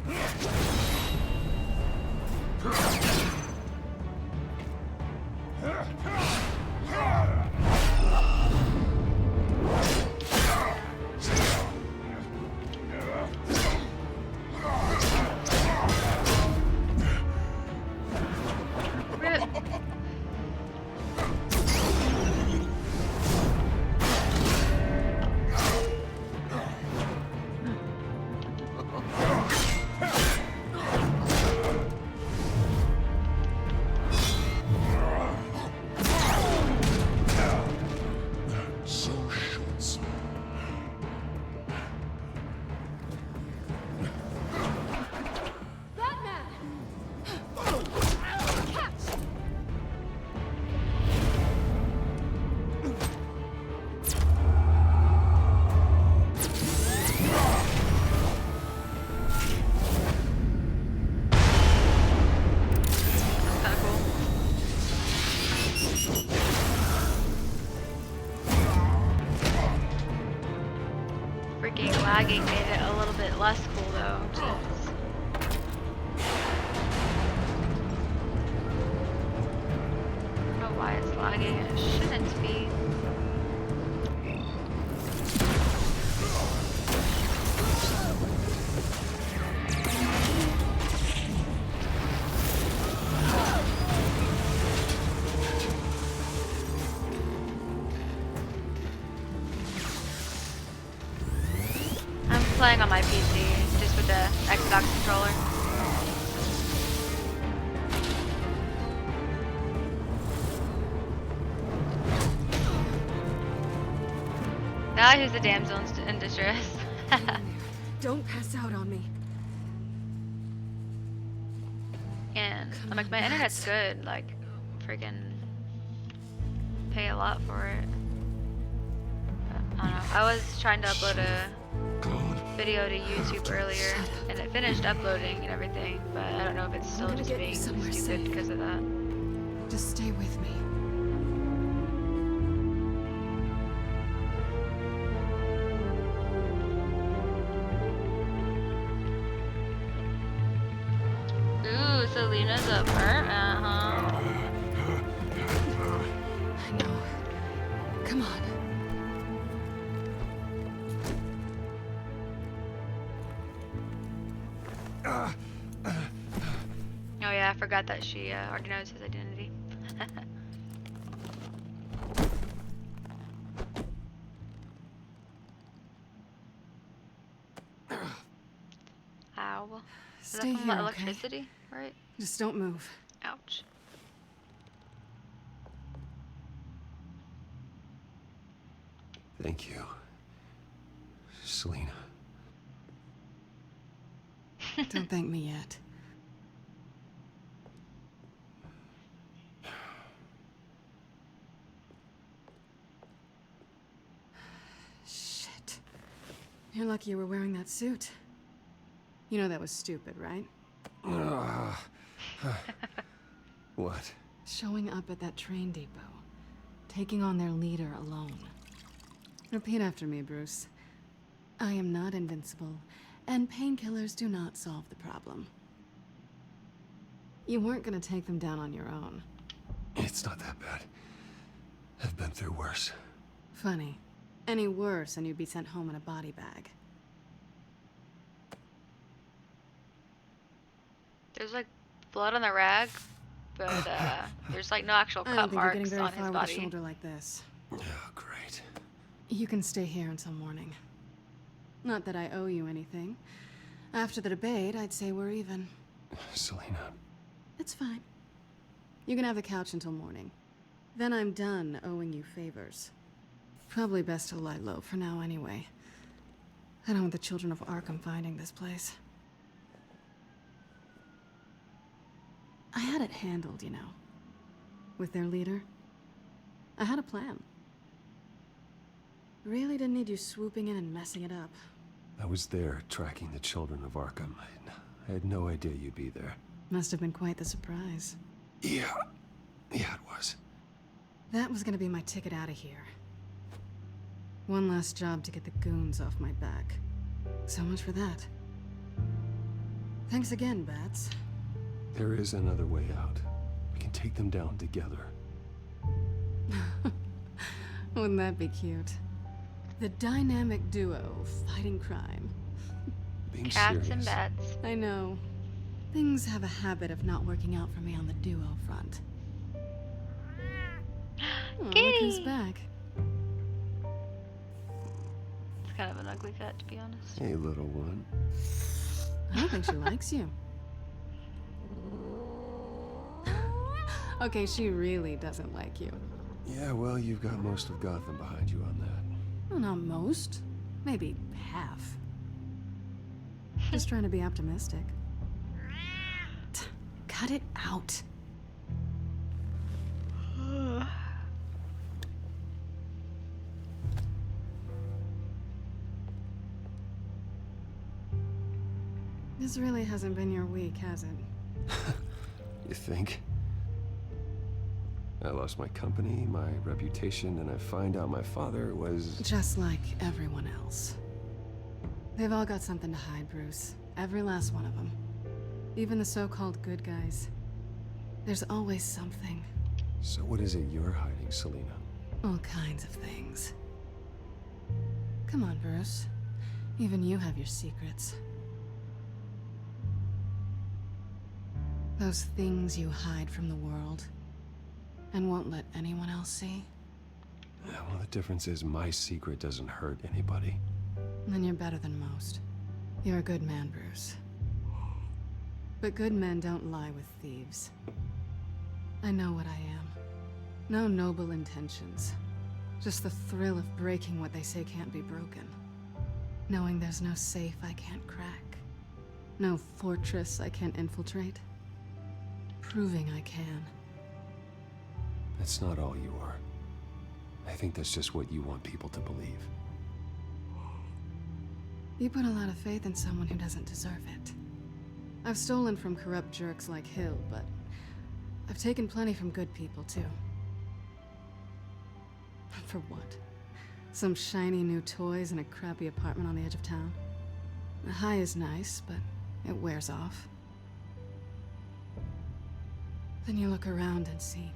A: freaking lagging made it a little bit less cool though. Jeez. I don't know why it's lagging. It shouldn't be. I'm playing on my PC, just with the Xbox controller. Now who's the damsel in distress?
O: Don't pass out on me.
A: And I'm like, my internet's good. Like, freaking pay a lot for it. But, I don't know. I was trying to upload a video to YouTube earlier, and it finished uploading and everything. But I don't know if it's still just being stupid because of that.
O: Just stay with me.
A: Ooh, Selena's up her.
O: I know. Come on.
A: Oh yeah, I forgot that she already knows his identity. Ow. Is
O: Stay
A: that from
O: here,
A: electricity, right?
O: Just don't move.
A: Ouch.
B: Thank you, Selena.
O: Don't thank me yet. Shit. You're lucky you were wearing that suit. You know that was stupid, right?
B: What?
O: Showing up at that train depot. Taking on their leader alone. Repeat after me, Bruce. I am not invincible, and painkillers do not solve the problem. You weren't gonna take them down on your own.
B: It's not that bad. I've been through worse.
O: Funny. Any worse and you'd be sent home in a body bag.
A: There's like blood on the rag, but there's like no actual
O: I don't
A: cut
O: think you're
A: marks
O: getting very
A: on his
O: far with a
A: body.
O: shoulder like this.
B: Oh, great.
O: You can stay here until morning. Not that I owe you anything. After the debate, I'd say we're even.
B: Selena.
O: It's fine. You can have the couch until morning. Then I'm done owing you favors. Probably best to lie low for now anyway. I don't want the children of Arkham finding this place. I had it handled, you know. With their leader. I had a plan. Really didn't need you swooping in and messing it up.
B: I was there tracking the children of Arkham. I had no idea you'd be there.
O: Must have been quite the surprise.
B: Yeah. Yeah, it was.
O: That was gonna be my ticket out of here. One last job to get the goons off my back. So much for that. Thanks again, Bats.
B: There is another way out. We can take them down together.
O: Wouldn't that be cute? The dynamic duo fighting crime.
B: Being
A: Cats
B: serious.
A: and bats.
O: I know. Things have a habit of not working out for me on the duo front. Oh, look who's back.
A: It's kind of an ugly cat, to be honest.
B: Hey, little one.
O: I don't think she likes you. Okay, she really doesn't like you.
B: Yeah, well, you've got most of Gotham behind you on that.
O: Well, not most. Maybe half. Just trying to be optimistic. Cut it out. This really hasn't been your week, has it?
B: You think? I lost my company, my reputation, and I find out my father was...
O: Just like everyone else. They've all got something to hide, Bruce. Every last one of them. Even the so-called good guys. There's always something.
B: So what is it you're hiding, Selina?
O: All kinds of things. Come on, Bruce. Even you have your secrets. Those things you hide from the world and won't let anyone else see.
B: Yeah, well, the difference is my secret doesn't hurt anybody.
O: Then you're better than most. You're a good man, Bruce. But good men don't lie with thieves. I know what I am. No noble intentions. Just the thrill of breaking what they say can't be broken. Knowing there's no safe I can't crack. No fortress I can't infiltrate. Proving I can.
B: That's not all you are. I think that's just what you want people to believe.
O: You put a lot of faith in someone who doesn't deserve it. I've stolen from corrupt jerks like Hill, but I've taken plenty from good people, too. For what? Some shiny new toys in a crappy apartment on the edge of town? The high is nice, but it wears off. Then you look around and see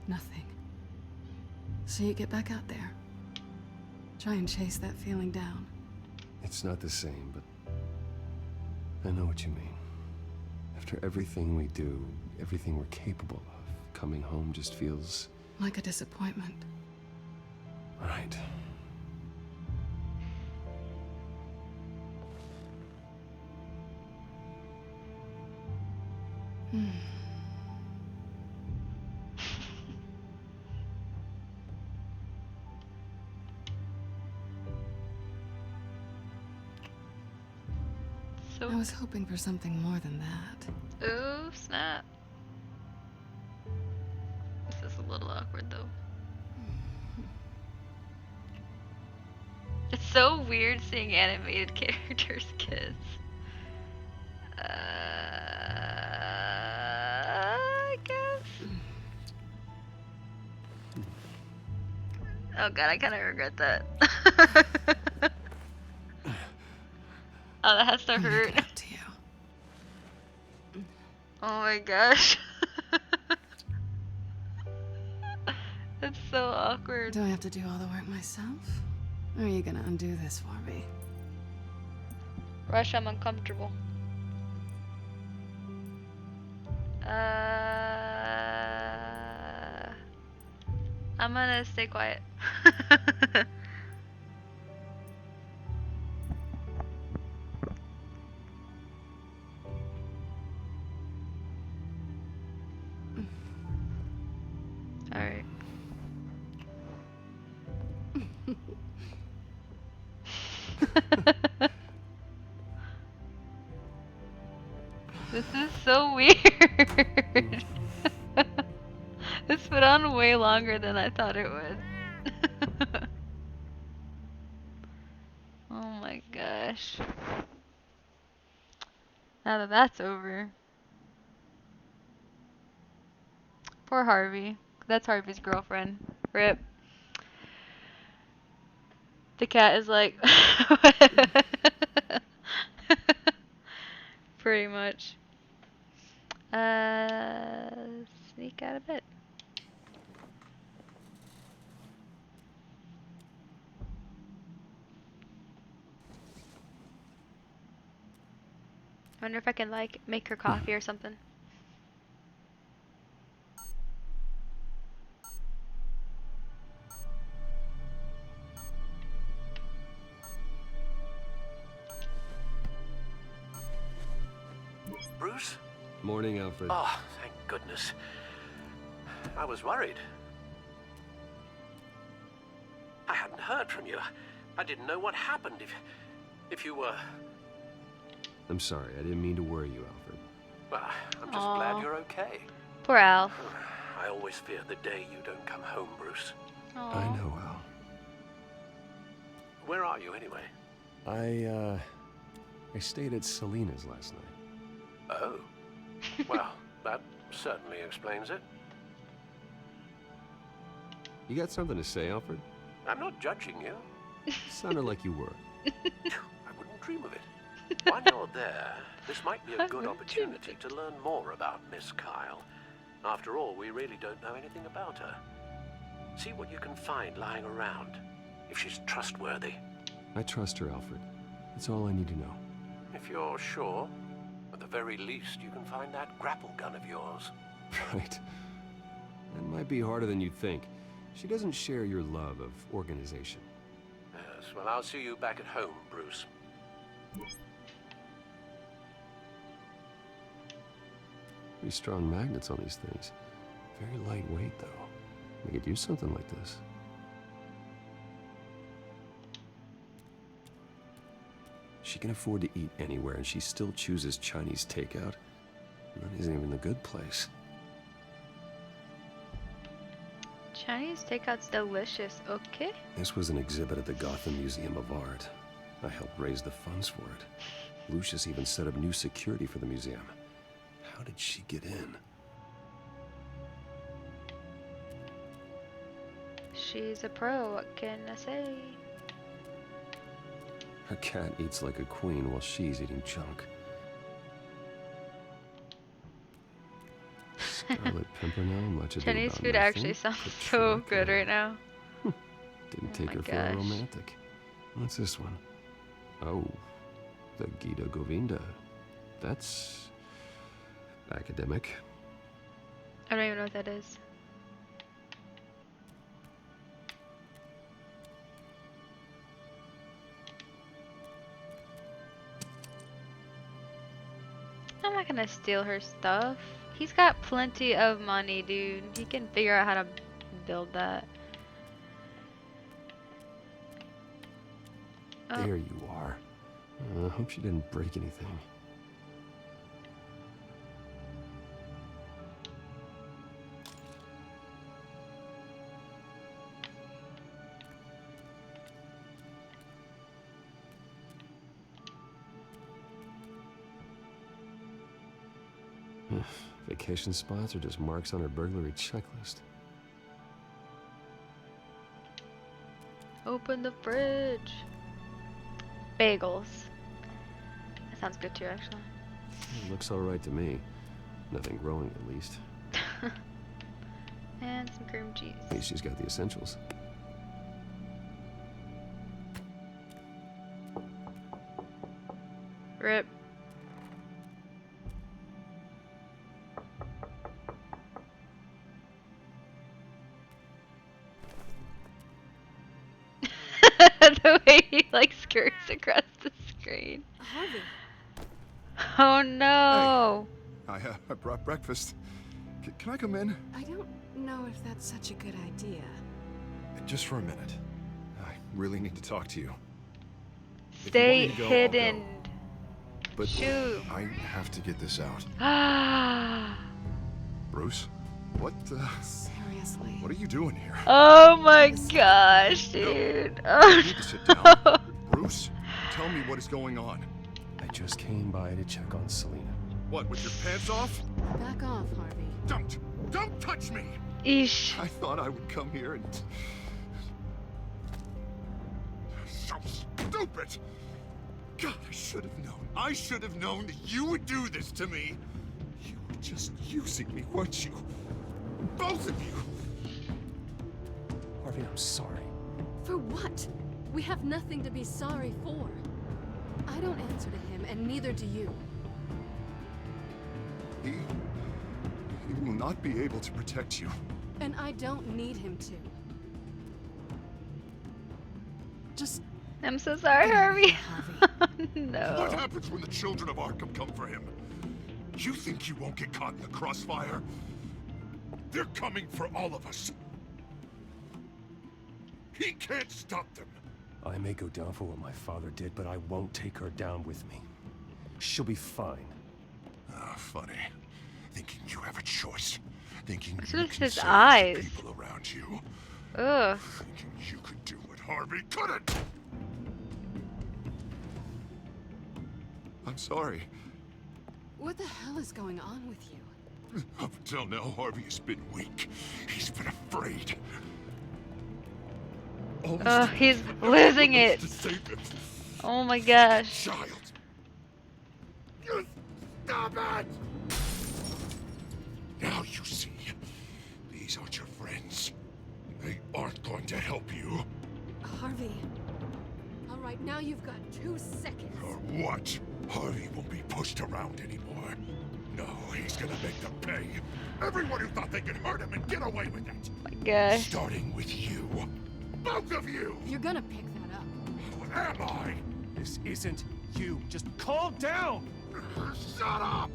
O: nothing. So you get back out there. Try and chase that feeling down.
B: It's not the same, but I know what you mean. After everything we do, everything we're capable of, coming home just feels...
O: like a disappointment.
B: Right.
A: So
O: I was hoping for something more than that.
A: ooh, snap. This is a little awkward though. It's so weird seeing animated characters kiss. I guess. Oh god, I kind of regret that. Oh, that has to hurt. Oh my gosh. That's so awkward.
O: Do I have to do all the work myself? Or are you gonna undo this for me?
A: Rush, I'm uncomfortable. I'm gonna stay quiet. Alright. This is so weird. This went on way longer than I thought it would. Oh my gosh. Now that that's over. Poor Harvey. That's Harvey's girlfriend. RIP. The cat is like... Pretty much. Sneak out of bed. Wonder if I can like make her coffee or something.
N: Bruce?
B: Morning, Alfred.
N: Oh, thank goodness. I was worried. I hadn't heard from you. I didn't know what happened. If you were...
B: I'm sorry, I didn't mean to worry you, Alfred.
N: Well, I'm just
A: Aw.
N: glad you're okay.
A: Poor Al.
N: I always fear the day you don't come home, Bruce.
B: I know, Al.
N: Where are you, anyway?
B: I stayed at Selina's last night.
N: Oh. Well, that certainly explains it.
B: You got something to say, Alfred?
N: I'm not judging you.
B: Sounded like you were.
N: I wouldn't dream of it. While you're there, this might be a good opportunity to learn more about Miss Kyle. After all, we really don't know anything about her. See what you can find lying around, if she's trustworthy.
B: I trust her, Alfred. That's all I need to know.
N: If you're sure, at the very least, you can find that grapple gun of yours.
B: Right. That might be harder than you'd think. She doesn't share your love of organization.
N: Yes, well, I'll see you back at home, Bruce.
B: Pretty strong magnets on these things. Very lightweight, though. We could use something like this. She can afford to eat anywhere, and she still chooses Chinese takeout. That isn't even the good place.
A: Chinese takeout's delicious, okay?
B: This was an exhibit at the Gotham Museum of Art. I helped raise the funds for it. Lucius even set up new security for the museum. How did she get in?
A: She's a pro, what can I say?
B: Her cat eats like a queen while she's eating junk. Scarlet Pimpernel, much ado
A: Chinese
B: about
A: food
B: nothing,
A: actually sounds
B: but
A: so
B: Shrek,
A: good right now.
B: Didn't
A: Oh
B: take
A: my
B: her for a
A: gosh.
B: romantic. What's this one? Oh, the Gita Govinda. That's academic.
A: I don't even know what that is. I'm not gonna steal her stuff. He's got plenty of money, dude. He can figure out how to build that. Oh.
B: There you are. I hope she didn't break anything. Vacation spots are just marks on her burglary checklist.
A: Open the fridge. Bagels. That sounds good too, actually.
B: It looks all right to me. Nothing growing, at least.
A: And some cream cheese.
B: At least she's got the essentials.
A: Rip. The way he like skirts across the screen.
O: Harvey.
A: Oh no.
J: I brought breakfast. Can I come in?
O: I don't know if that's such a good idea.
J: Just for a minute. I really need to talk to you. If you
A: Stay
J: want me to go, I'll
A: hidden.
J: go. But
A: Shoot.
J: I have to get this out.
A: Ah.
J: Bruce? What
O: Seriously?
J: What are you doing here?
A: Oh my gosh, dude. Oh,
J: You need to sit down. Bruce, tell me what is going on.
B: I just came by to check on Selena.
J: What, with your pants off?
O: Back off, Harvey.
J: Don't touch me!
A: Eesh.
J: I thought I would come here and... So stupid! God, I should have known. I should have known that you would do this to me. You were just using me, weren't you? Both of you!
B: Harvey, I'm sorry.
O: For what? We have nothing to be sorry for. I don't answer to him, and neither do you.
J: He will not be able to protect you.
O: And I don't need him to. Just...
A: I'm so sorry, Harvey. No.
J: What happens when the children of Arkham come for him? You think you won't get caught in the crossfire? They're coming for all of us. He can't stop them.
B: I may go down for what my father did, but I won't take her down with me. She'll be fine.
J: Ah, funny. Thinking you have a choice. Thinking
A: It's
J: you
A: just
J: can
A: his
J: save the
A: eyes.
J: people around you.
A: Ugh.
J: Thinking you could do what Harvey couldn't. I'm sorry.
O: what the hell is going on with you?
J: Up until now, Harvey has been weak. He's been afraid.
A: He's losing it.
J: To save him.
A: Oh my gosh.
T: Child! You stop it! Now you see. These aren't your friends. They aren't going to help you.
O: Harvey. All right, now you've got 2 seconds.
T: Or what? Harvey won't be pushed around anymore. No, he's gonna make them pay. Everyone who thought they could hurt him and get away with it.
A: My gosh.
T: Starting with you. Both of you!
O: You're gonna pick that up.
T: Who am I?
B: This isn't you. Just calm down!
T: Shut up!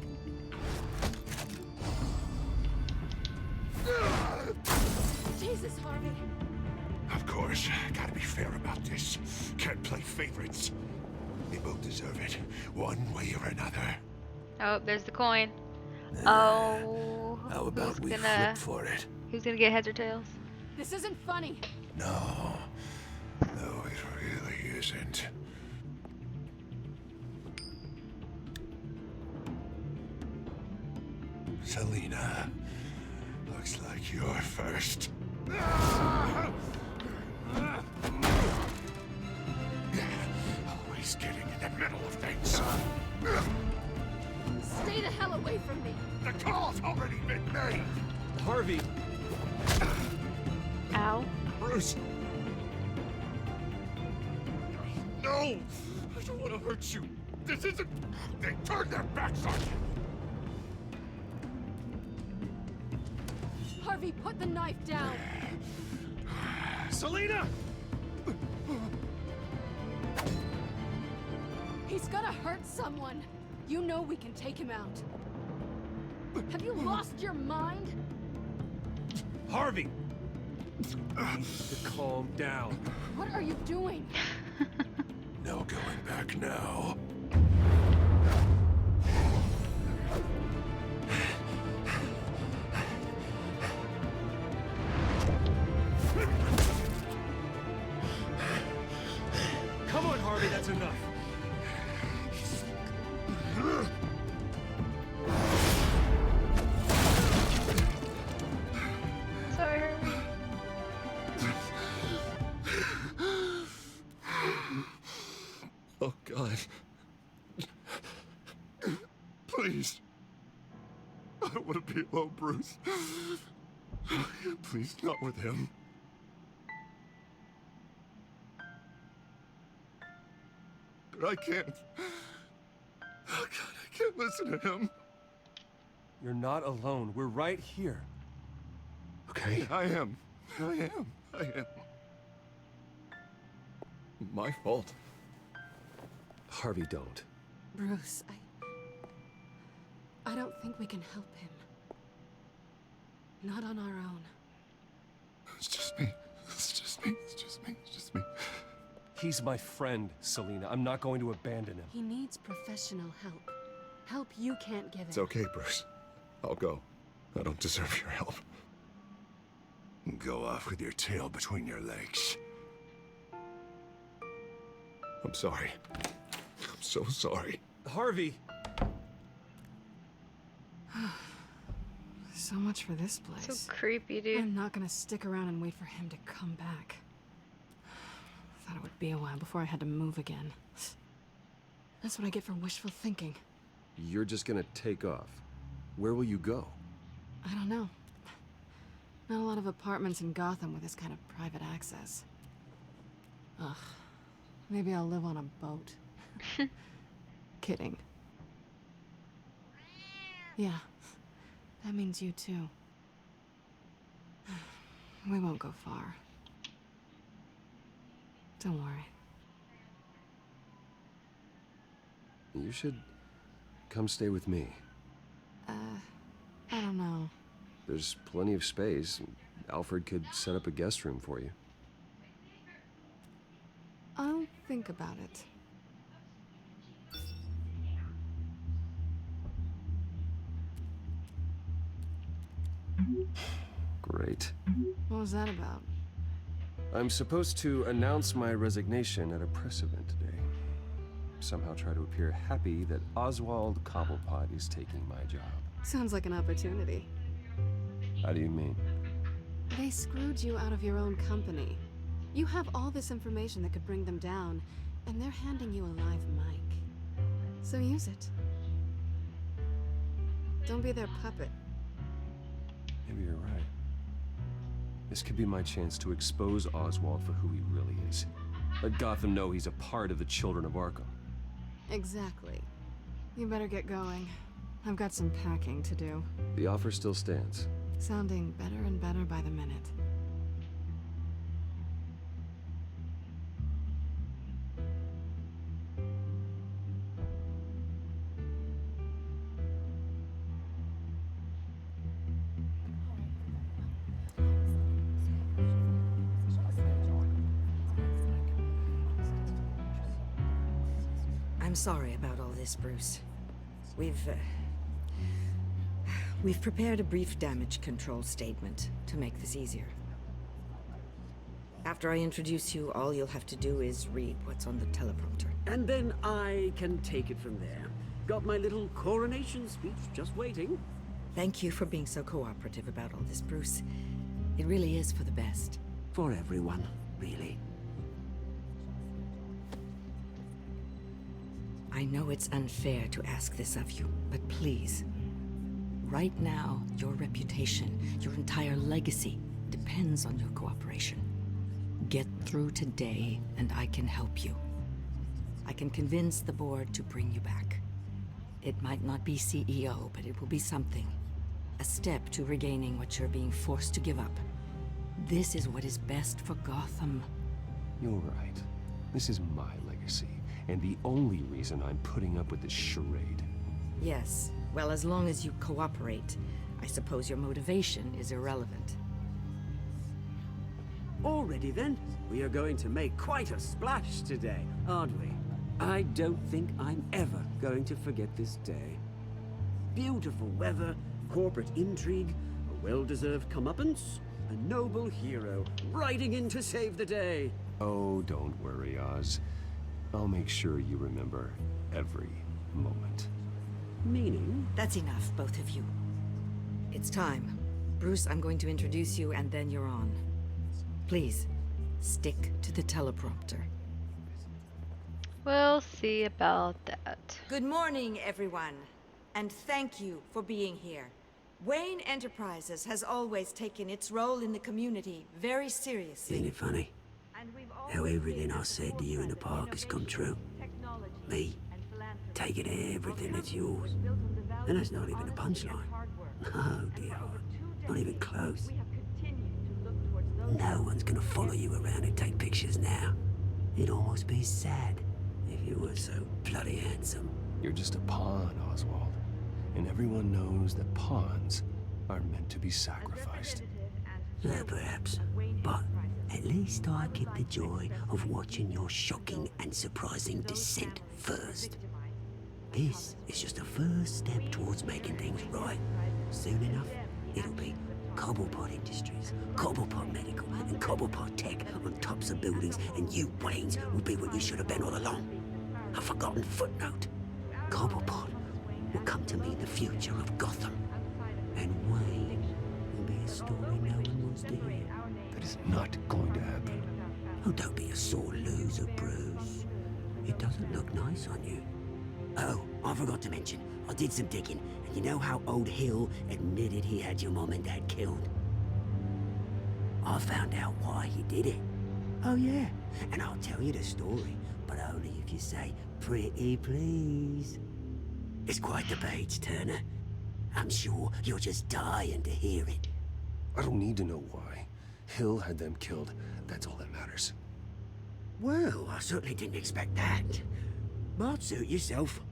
O: Jesus, Harvey.
T: Of course, gotta be fair about this. Can't play favorites. They both deserve it, one way or another.
A: Oh, there's the coin. Oh.
J: How about we
A: flip
J: flip for it?
A: Who's gonna get heads or tails?
O: This isn't funny.
T: No. No, it really isn't. Selena, looks like you're first. Always getting in the middle of things.
O: Stay the hell away from me.
T: The call's already been made.
B: Harvey.
A: Ow.
T: Bruce. No! I don't want to hurt you. This isn't... They turned their backs on you.
O: Harvey, put the knife down.
B: Selena!
O: He's gonna hurt someone. You know we can take him out. Have you lost your mind?
B: Harvey! You need to calm down.
O: What are you doing?
T: No going back now.
B: Come on, Harvey, that's enough.
A: Sorry, Harvey.
T: Oh, God. Please. I don't want to be alone, Bruce. Please, not with him. But I can't. Oh, God, I can't listen to him.
B: You're not alone. We're right here.
T: Okay, I am. My fault.
B: Harvey, don't.
O: Bruce, I don't think we can help him. Not on our own.
T: It's just me. It's just me. It's just me. It's just me.
B: He's my friend, Selena. I'm not going to abandon him.
O: He needs professional help. Help you can't give him.
T: It's okay, Bruce. I'll go. I don't deserve your help. Go off with your tail between your legs. I'm sorry. I'm so sorry.
B: Harvey!
O: So much for this place.
A: So creepy, dude.
O: I'm not gonna stick around and wait for him to come back. Thought it would be a while before I had to move again. That's what I get for wishful thinking.
B: You're just gonna take off. Where will you go?
O: I don't know. Not a lot of apartments in Gotham with this kind of private access. Ugh. Maybe I'll live on a boat. Kidding. Yeah. That means you too. We won't go far. Don't worry.
B: You should come stay with me.
O: I don't know.
B: There's plenty of space. Alfred could set up a guest room for you.
O: I'll think about it.
B: Great.
O: What was that about?
B: I'm supposed to announce my resignation at a press event today. Somehow try to appear happy that Oswald Cobblepot is taking my job.
O: Sounds like an opportunity.
B: How do you mean?
O: They screwed you out of your own company. You have all this information that could bring them down, And they're handing you a live mic. So use it. Don't be their puppet.
B: Maybe you're right. This could be my chance to expose Oswald for who he really is. Let Gotham know he's a part of the Children of Arkham.
O: Exactly. You better get going. I've got some packing to do.
B: The offer still stands.
O: Sounding better and better by the minute.
Q: I'm sorry about all this, Bruce. We've prepared a brief damage control statement to make this easier. After I introduce you, all you'll have to do is read what's on the teleprompter.
I: And then I can take it from there. Got my little coronation speech just waiting.
Q: Thank you for being so cooperative about all this, Bruce. It really is for the best.
I: For everyone, really.
Q: I know it's unfair to ask this of you, but please. Right now, your reputation, your entire legacy, depends on your cooperation. Get through today, and I can help you. I can convince the board to bring you back. It might not be CEO, but it will be something. A step to regaining what you're being forced to give up. This is what is best for Gotham.
B: You're right. This is my legacy, and the only reason I'm putting up with this charade.
Q: Yes. Well, as long as you cooperate, I suppose your motivation is irrelevant.
I: Already then, we are going to make quite a splash today, aren't we? I don't think I'm ever going to forget this day. Beautiful weather, corporate intrigue, a well-deserved comeuppance, a noble hero riding in to save the day.
B: Oh, don't worry, Oz. I'll make sure you remember every moment.
I: Meaning?
Q: That's enough, both of you. It's time. Bruce, I'm going to introduce you, and then you're on. Please, stick to the teleprompter.
A: We'll see about that.
R: Good morning, everyone. And thank you for being here. Wayne Enterprises has always taken its role in the community very seriously.
I: Ain't it funny? How everything I said to you in the park has come true. Me, taking everything that's yours. And that's not even a punchline. No, dear heart. Not even close. No one's gonna follow you around and take pictures now. It'd almost be sad if you were so bloody handsome.
B: You're just a pawn, Oswald. And everyone knows that pawns are meant to be sacrificed.
I: Perhaps. But at least I get the joy of watching your shocking and surprising descent first. This is just a first step towards making things right. Soon enough, it'll be Cobblepot Industries, Cobblepot Medical, and Cobblepot Tech on tops of buildings, and you, Waynes, will be what you should have been all along. A forgotten footnote. Cobblepot will come to mean the future of Gotham. And Wayne will be a story no one wants to hear.
B: That is not going to happen.
I: Oh, don't be a sore loser, Bruce. It doesn't look nice on you. Oh, I forgot to mention, I did some digging, and you know how old Hill admitted he had your mom and dad killed? I found out why he did it. Oh yeah, and I'll tell you the story, but only if you say, pretty please. It's quite the page, Turner. I'm sure you're just dying to hear it.
B: I don't need to know why. Hill had them killed. That's all that matters.
I: Well, I certainly didn't expect that. But suit yourself.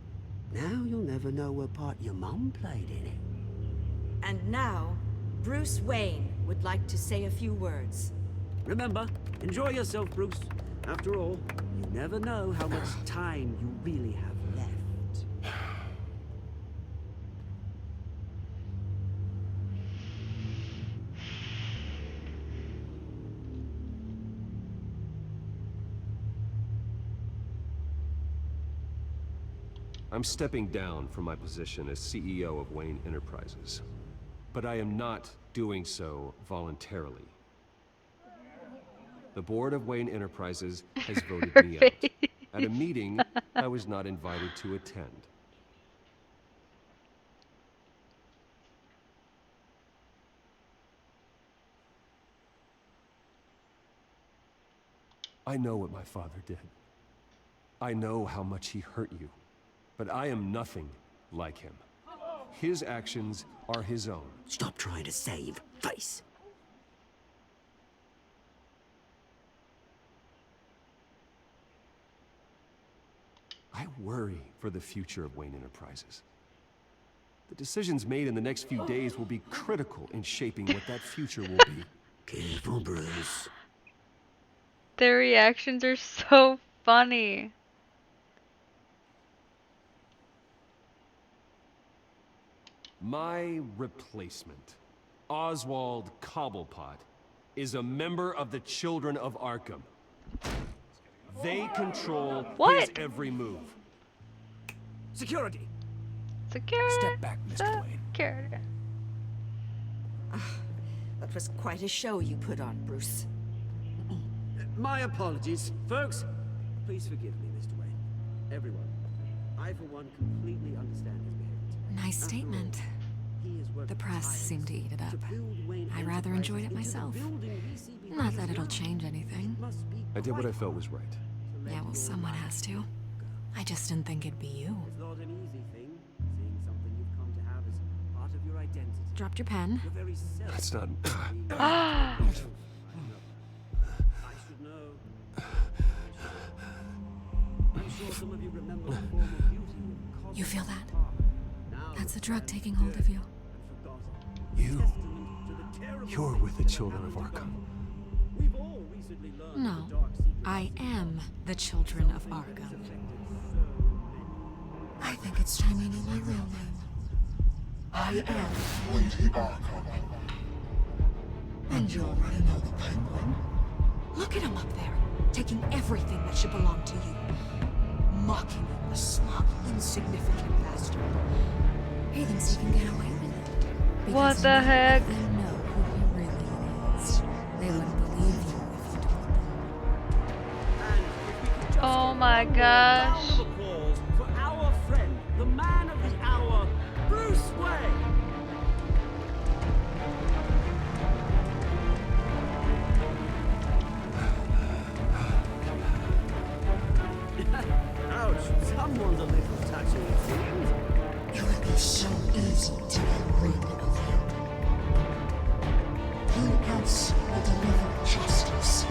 I: Now you'll never know what part your mum played in it.
R: And now, Bruce Wayne would like to say a few words.
I: Remember, enjoy yourself, Bruce. After all, you never know how much time you really have left.
B: I'm stepping down from my position as CEO of Wayne Enterprises. But I am not doing so voluntarily. The board of Wayne Enterprises has voted me out. at a meeting I was not invited to attend. I know what my father did. I know how much he hurt you, but I am nothing like him. His actions are his own.
I: Stop trying to save face.
B: I worry for the future of Wayne Enterprises. The decisions made in the next few days will be critical in shaping what that future will be.
I: Careful, Bruce.
A: Their reactions are so funny.
B: My replacement, Oswald Cobblepot, is a member of the Children of Arkham. They control his every move.
I: Security!
A: Security!
I: Step back, Mr. Wayne.
A: Security.
Q: That was quite a show you put on, Bruce.
I: My apologies. Folks, please forgive me, Mr. Wayne. Everyone. I, for one, completely understand his behavior.
G: Nice statement. The press seemed to eat it up. I rather enjoyed it myself. Not that it'll change anything.
B: I did what I felt was right.
G: Yeah, well, someone has to. I just didn't think it'd be you.
I: It's not an easy thing, seeing something you've come to have as part of your identity.
G: Dropped your pen.
I: Your very self.
B: That's not...
I: I should know. I'm sure some of you remember the form of beauty.
G: You feel that? That's the drug taking hold of you.
B: You're with the Children of Arkham.
G: No, I am the Children of Arkham. I think it's time you knew my real name. I am
T: Lady Arkham.
G: And you already know the Penguin. Look at him up there, taking everything that should belong to you. Mocking you, a smug, insignificant bastard. He thinks he can get away with it.
A: What the heck?
G: They know who he really is. They wouldn't believe you if you told them.
A: Oh my gosh.
I: Round of applause for our friend, the man of the hour, Bruce Wayne. Ouch, someone's a little touchy, it seems.
T: It would be so easy to get rid of him. Who else will deliver justice?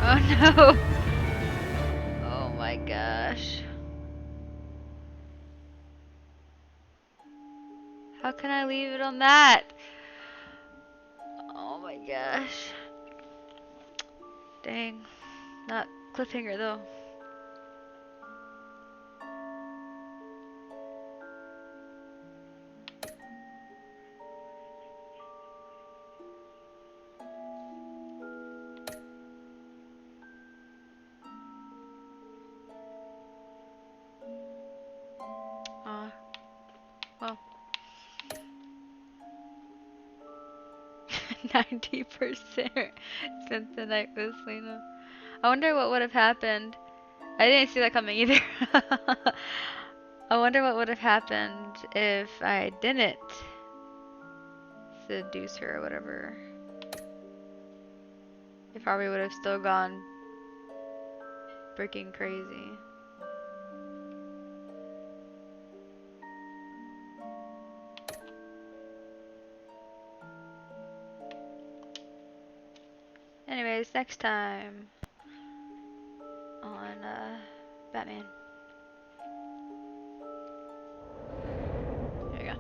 A: Oh no. Oh my gosh. How can I leave it on that? Oh my gosh. Dang. Not cliffhanger though. Well. 90% spent the night with Selena. I wonder what would have happened. I didn't see that coming either. I wonder what would have happened if I didn't seduce her or whatever. If Harvey would have still gone freaking crazy. Anyways, next time on Batman. There you go.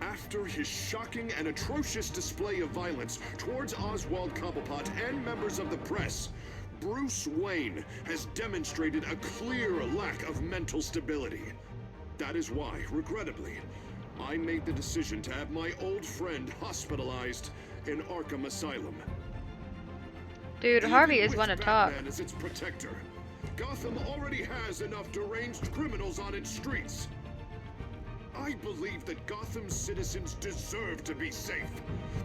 S: After his shocking and atrocious display of violence towards Oswald Cobblepot and members of the press, Bruce Wayne has demonstrated a clear lack of mental stability. That is why, regrettably, I made the decision to have my old friend hospitalized in Arkham Asylum.
A: Dude, Harvey is one to talk.
S: Batman as its protector,
T: Gotham already has enough deranged criminals on its streets. I believe that Gotham's citizens deserve to be safe,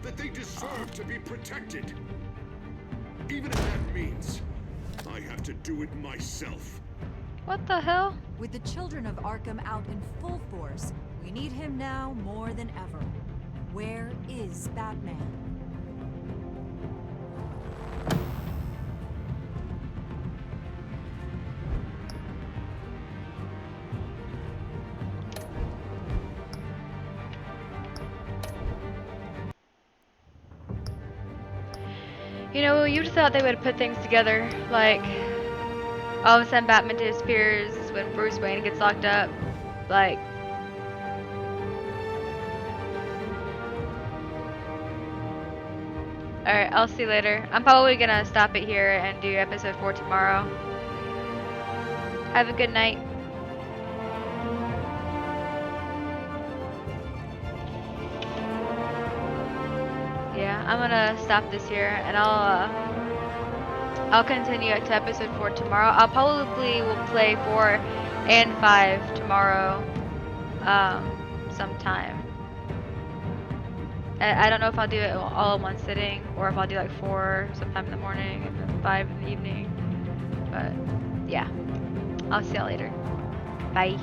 T: that they deserve to be protected. Even if that means I have to do it myself.
A: What the hell?
E: With the children of Arkham out in full force, we need him now more than ever. Where is Batman?
A: You know, you just thought they would put things together, like all of a sudden Batman disappears when Bruce Wayne gets locked up. Like, alright, I'll see you later. I'm probably gonna stop it here and do episode 4 tomorrow. Have a good night. Yeah, I'm gonna stop this here and I'll continue to episode 4 tomorrow. I'll probably will play 4 and 5 tomorrow, sometime. I don't know if I'll do it all in one sitting or if I'll do like 4 sometime in the morning and then 5 in the evening. But yeah, I'll see y'all later. Bye.